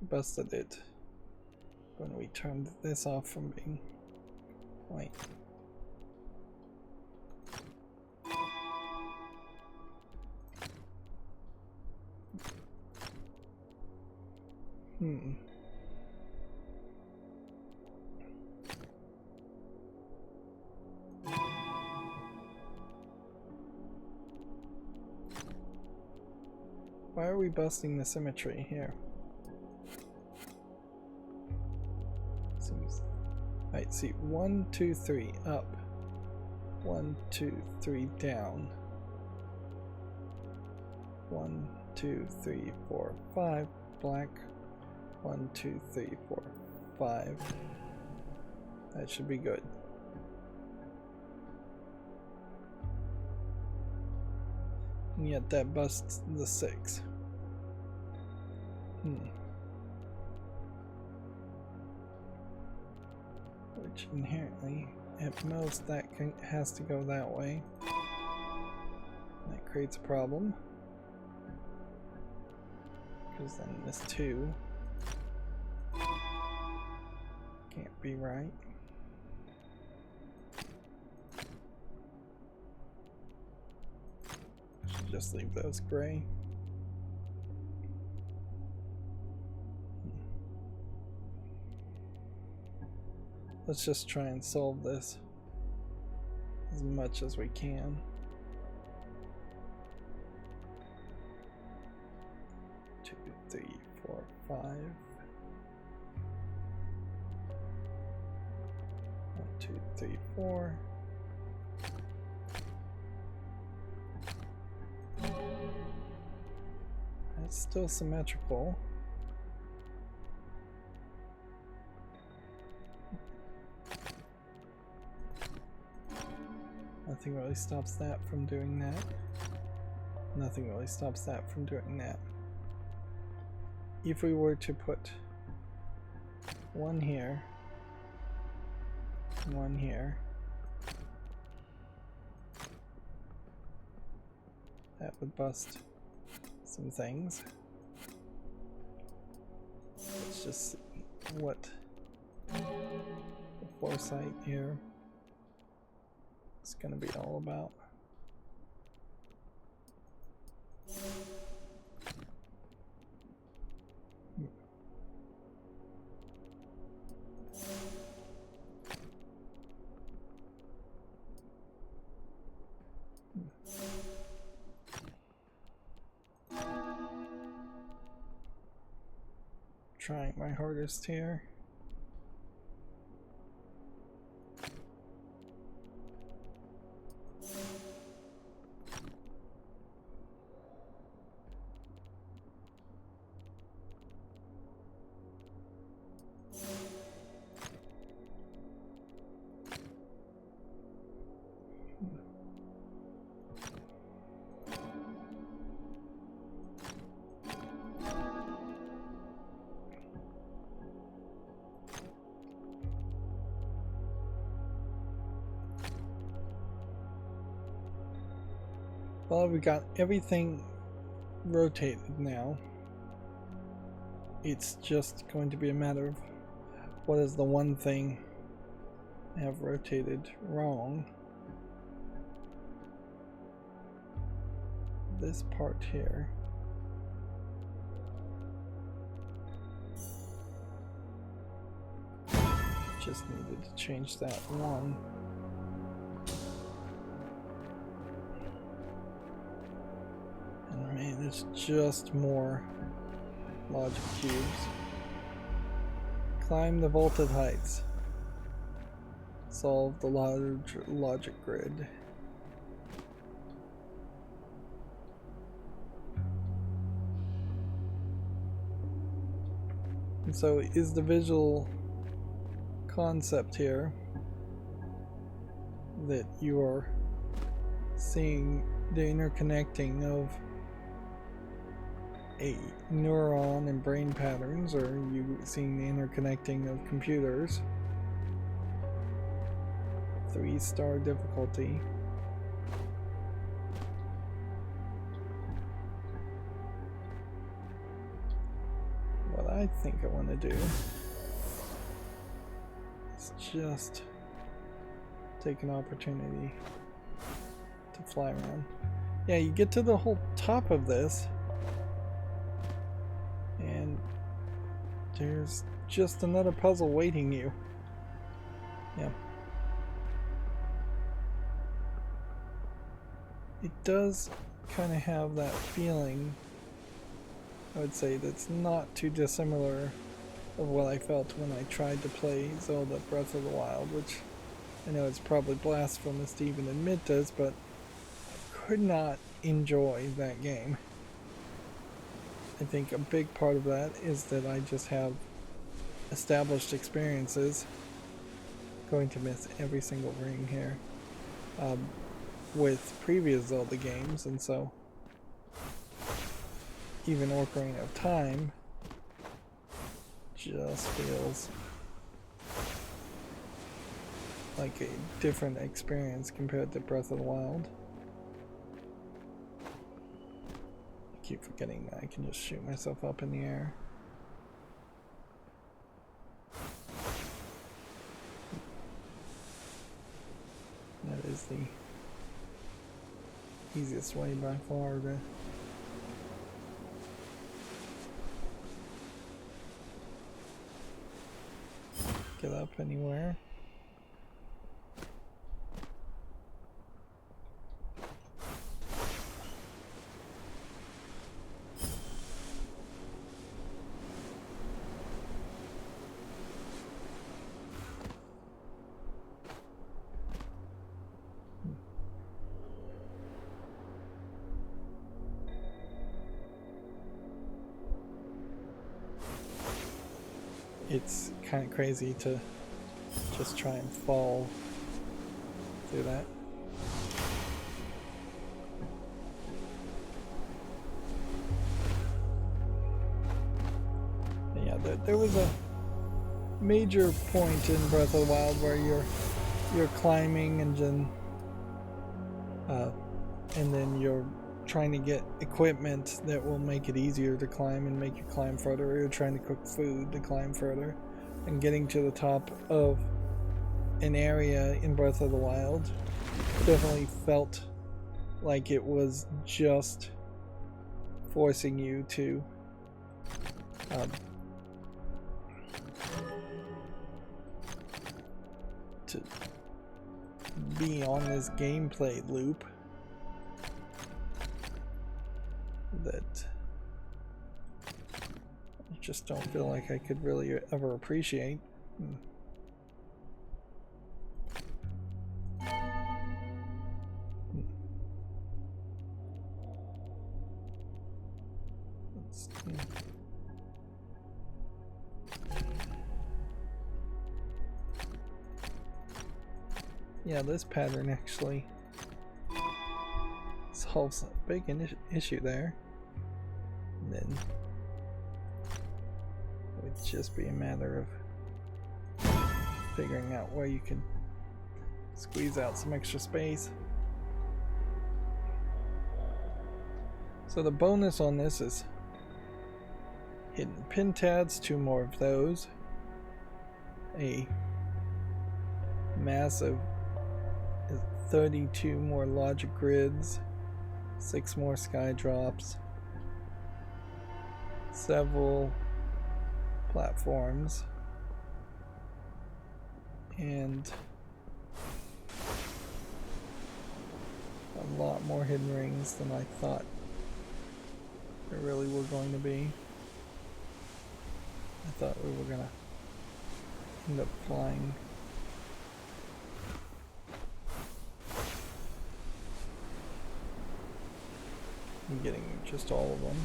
Busted it when we turned this off from being white. Why are we busting the symmetry here? Seems right. See, 1, 2, 3 up. 1, 2, 3 down. 1, 2, 3, 4, 5 black. 1, 2, 3, 4, 5. That should be good. And yet that busts the 6. Which inherently, at most, that has to go that way. That creates a problem. Because then this 2 can't be right. Should just leave those gray. Let's just try and solve this as much as we can. Two, 3, 4, 5. 1, 2, 3, 4. It's still symmetrical. Nothing really stops that from doing that. Nothing really stops that from doing that. If we were to put 1 here, 1 here, that would bust some things. Let's just see what the foresight here is going to be all about. Trying my hardest here. Well, we got everything rotated now. It's just going to be a matter of what is the one thing I have rotated wrong. This part here. Just needed to change that one. And man, it's just more logic cubes. Climb the vaulted heights. Solve the large logic grid. And so is the visual concept here that you are seeing the interconnecting of a neuron and brain patterns, or are you seeing the interconnecting of computers? 3-star difficulty. What I think I want to do is just take an opportunity to fly around. Yeah, you get to the whole top of this and there's just another puzzle waiting you. Yeah. It does kind of have that feeling, I would say, that's not too dissimilar of what I felt when I tried to play Zelda Breath of the Wild, which I know it's probably blasphemous to even admit this, but I could not enjoy that game. I think a big part of that is that I just have established experiences. Going to miss every single ring here with previous Zelda games, and so even Ocarina of Time just feels like a different experience compared to Breath of the Wild. I keep forgetting that I can just shoot myself up in the air. That is the easiest way by far to get up anywhere. It's kind of crazy to just try and fall through that. But yeah, there was a major point in Breath of the Wild where you're climbing and then you're trying to get equipment that will make it easier to climb and make you climb further, or you're trying to cook food to climb further, and getting to the top of an area in Breath of the Wild definitely felt like it was just forcing you to be on this gameplay loop that I just don't feel like I could really ever appreciate. Let's see. Yeah, this pattern actually solves a big issue there. And then it would just be a matter of figuring out where you can squeeze out some extra space. So the bonus on this is hidden pin tads, 2 more of those, a massive 32 more logic grids, 6 more sky drops, several platforms, and a lot more hidden rings than I thought there really were going to be. I thought we were gonna end up flying. I'm getting just all of them.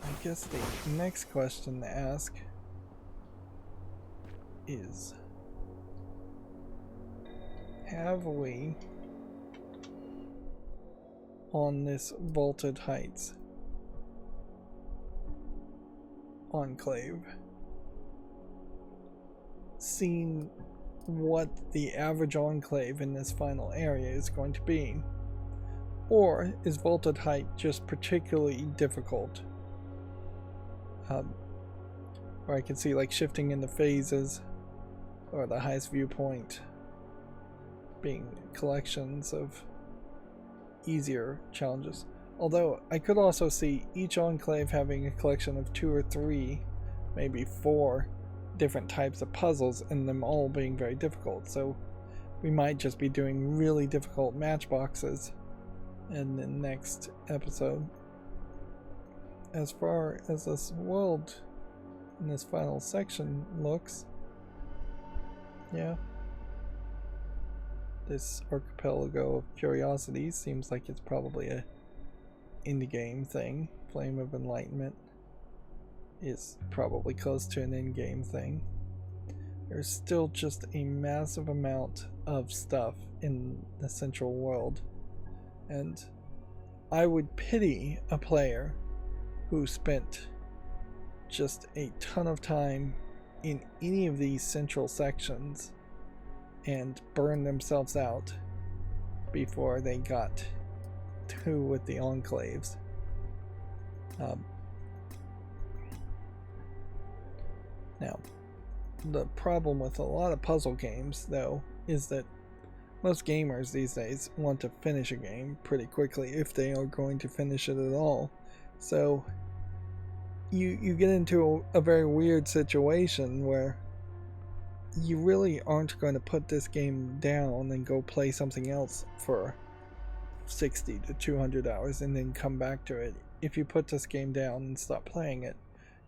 I guess the next question to ask is, have we, on this vaulted heights enclave, seen what the average enclave in this final area is going to be? Or is vaulted height just particularly difficult? Where I can see like shifting into phases, or the highest viewpoint being collections of easier challenges. Although I could also see each enclave having a collection of 2 or 3, maybe 4 different types of puzzles, and them all being very difficult. So we might just be doing really difficult matchboxes in the next episode. As far as this world in this final section looks, yeah, this archipelago of curiosities seems like it's probably a in-game thing. Flame of Enlightenment is probably close to an in-game thing. There's still just a massive amount of stuff in the central world, and I would pity a player who spent just a ton of time in any of these central sections and burned themselves out before they got through with the enclaves. Now, the problem with a lot of puzzle games, though, is that most gamers these days want to finish a game pretty quickly if they are going to finish it at all. So you get into a very weird situation where you really aren't going to put this game down and go play something else for 60 to 200 hours and then come back to it. If you put this game down and stop playing it,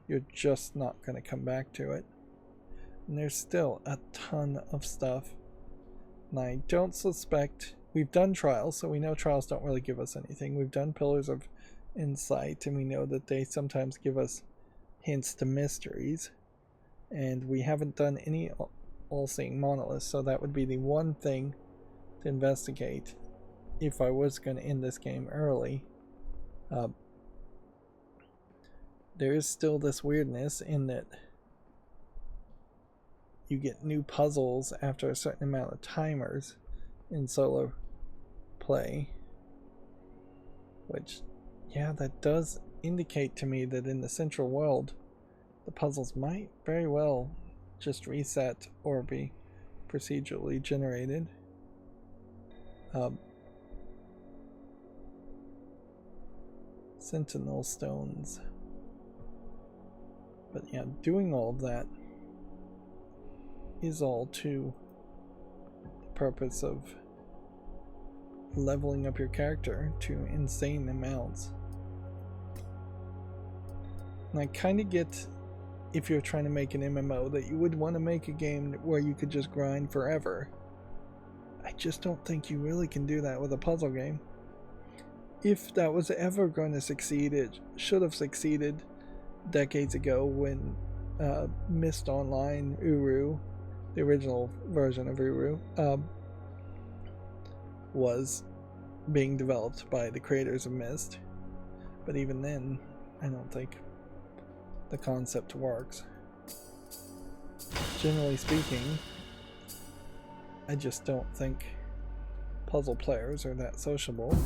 you're just not going to come back to it. And there's still a ton of stuff. And I don't suspect... We've done trials, so we know trials don't really give us anything. We've done Pillars of Insight, and we know that they sometimes give us hints to mysteries. And we haven't done any all-seeing monoliths, so that would be the one thing to investigate if I was going to end this game early. There is still this weirdness in that you get new puzzles after a certain amount of timers in solo play, which, yeah, that does indicate to me that in the central world the puzzles might very well just reset or be procedurally generated. Sentinel stones. But yeah, doing all of that is all to the purpose of leveling up your character to insane amounts. And I kind of get, if you're trying to make an MMO, that you would want to make a game where you could just grind forever. I just don't think you really can do that with a puzzle game. If that was ever going to succeed, it should have succeeded decades ago when Myst Online, Uru, the original version of Uru, was being developed by the creators of Myst. But even then, I don't think the concept works. Generally speaking, I just don't think puzzle players are that sociable.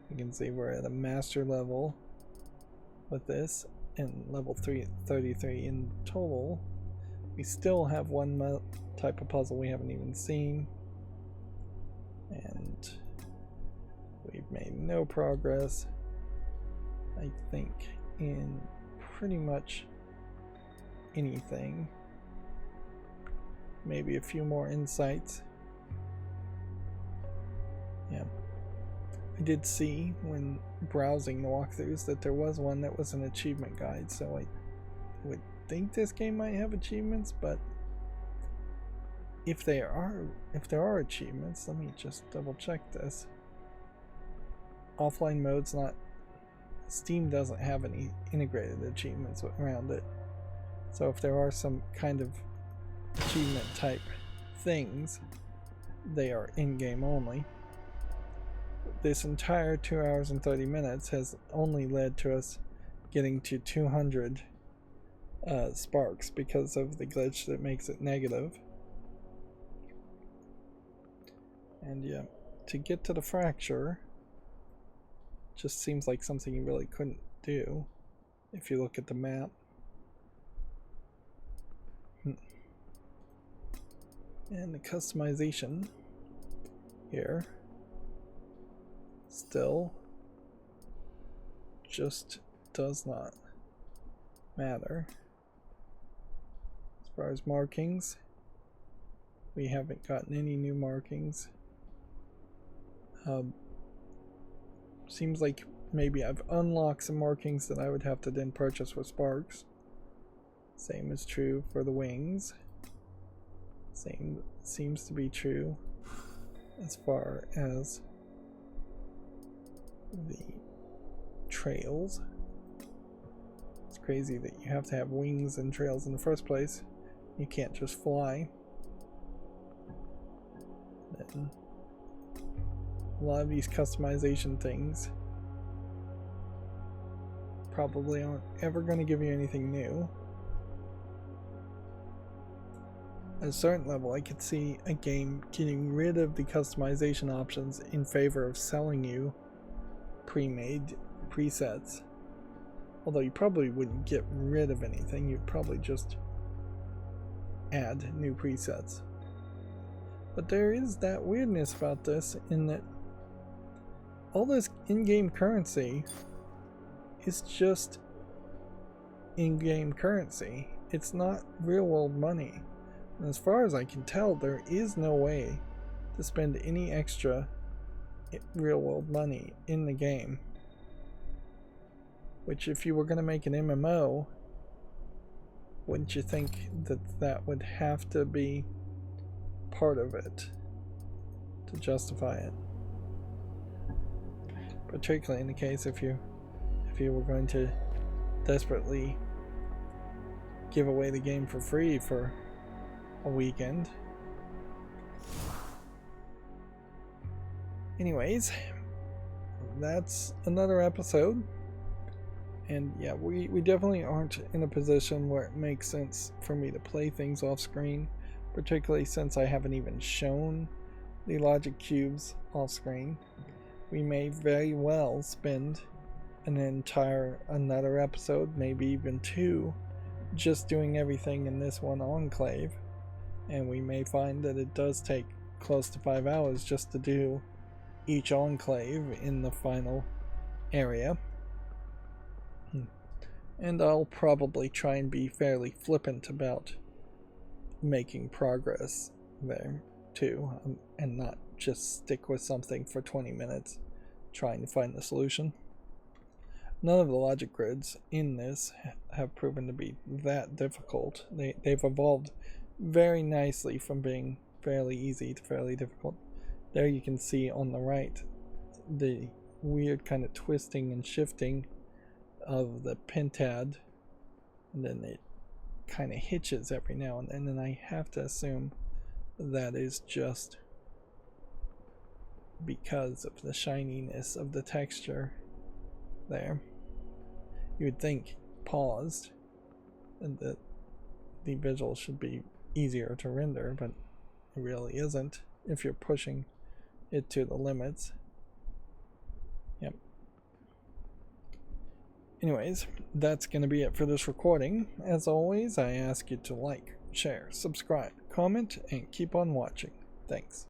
You can see we're at a master level with this, and level 33 in total. We still have one type of puzzle we haven't even seen, and we've made no progress, I think, in pretty much anything. Maybe a few more insights. Yeah. I did see when browsing the walkthroughs that there was one that was an achievement guide, so I would think this game might have achievements, but if there are achievements, let me just double check this. Offline mode's not, Steam doesn't have any integrated achievements around it. So if there are some kind of achievement type things, they are in-game only. This entire 2 hours and 30 minutes has only led to us getting to 200 sparks because of the glitch that makes it negative. And yeah, to get to the fracture just seems like something you really couldn't do if you look at the map. And the customization here still just does not matter. As far as markings, we haven't gotten any new markings. Seems like maybe I've unlocked some markings that I would have to then purchase with sparks. Same is true for the wings. Same seems to be true as far as the trails. It's crazy that you have to have wings and trails in the first place. You can't just fly. Then a lot of these customization things probably aren't ever going to give you anything new. At a certain level, I could see a game getting rid of the customization options in favor of selling you pre-made presets. Although you probably wouldn't get rid of anything, you'd probably just add new presets. But there is that weirdness about this in that all this in-game currency is just in-game currency. It's not real-world money. And as far as I can tell, there is no way to spend any extra real-world money in the game. Which, if you were going to make an MMO, wouldn't you think that that would have to be part of it to justify it? Particularly in the case if you were going to desperately give away the game for free for a weekend. Anyways, that's another episode. And yeah, we definitely aren't in a position where it makes sense for me to play things off screen, particularly since I haven't even shown the logic cubes off screen. We may very well spend another episode, maybe even two, just doing everything in this one enclave, and we may find that it does take close to 5 hours just to do each enclave in the final area. And I'll probably try and be fairly flippant about making progress there too, and not just stick with something for 20 minutes trying to find the solution. None of the logic grids in this have proven to be that difficult. They've evolved very nicely from being fairly easy to fairly difficult. There you can see on the right the weird kind of twisting and shifting of the pentad, and then it kind of hitches every now and then, and I have to assume that is just because of the shininess of the texture there. You would think paused and that the visual should be easier to render, but It really isn't if you're pushing it to the limits. Yep. Anyways, that's going to be it for this recording. As always, I ask you to like, share, subscribe, comment, and keep on watching. Thanks.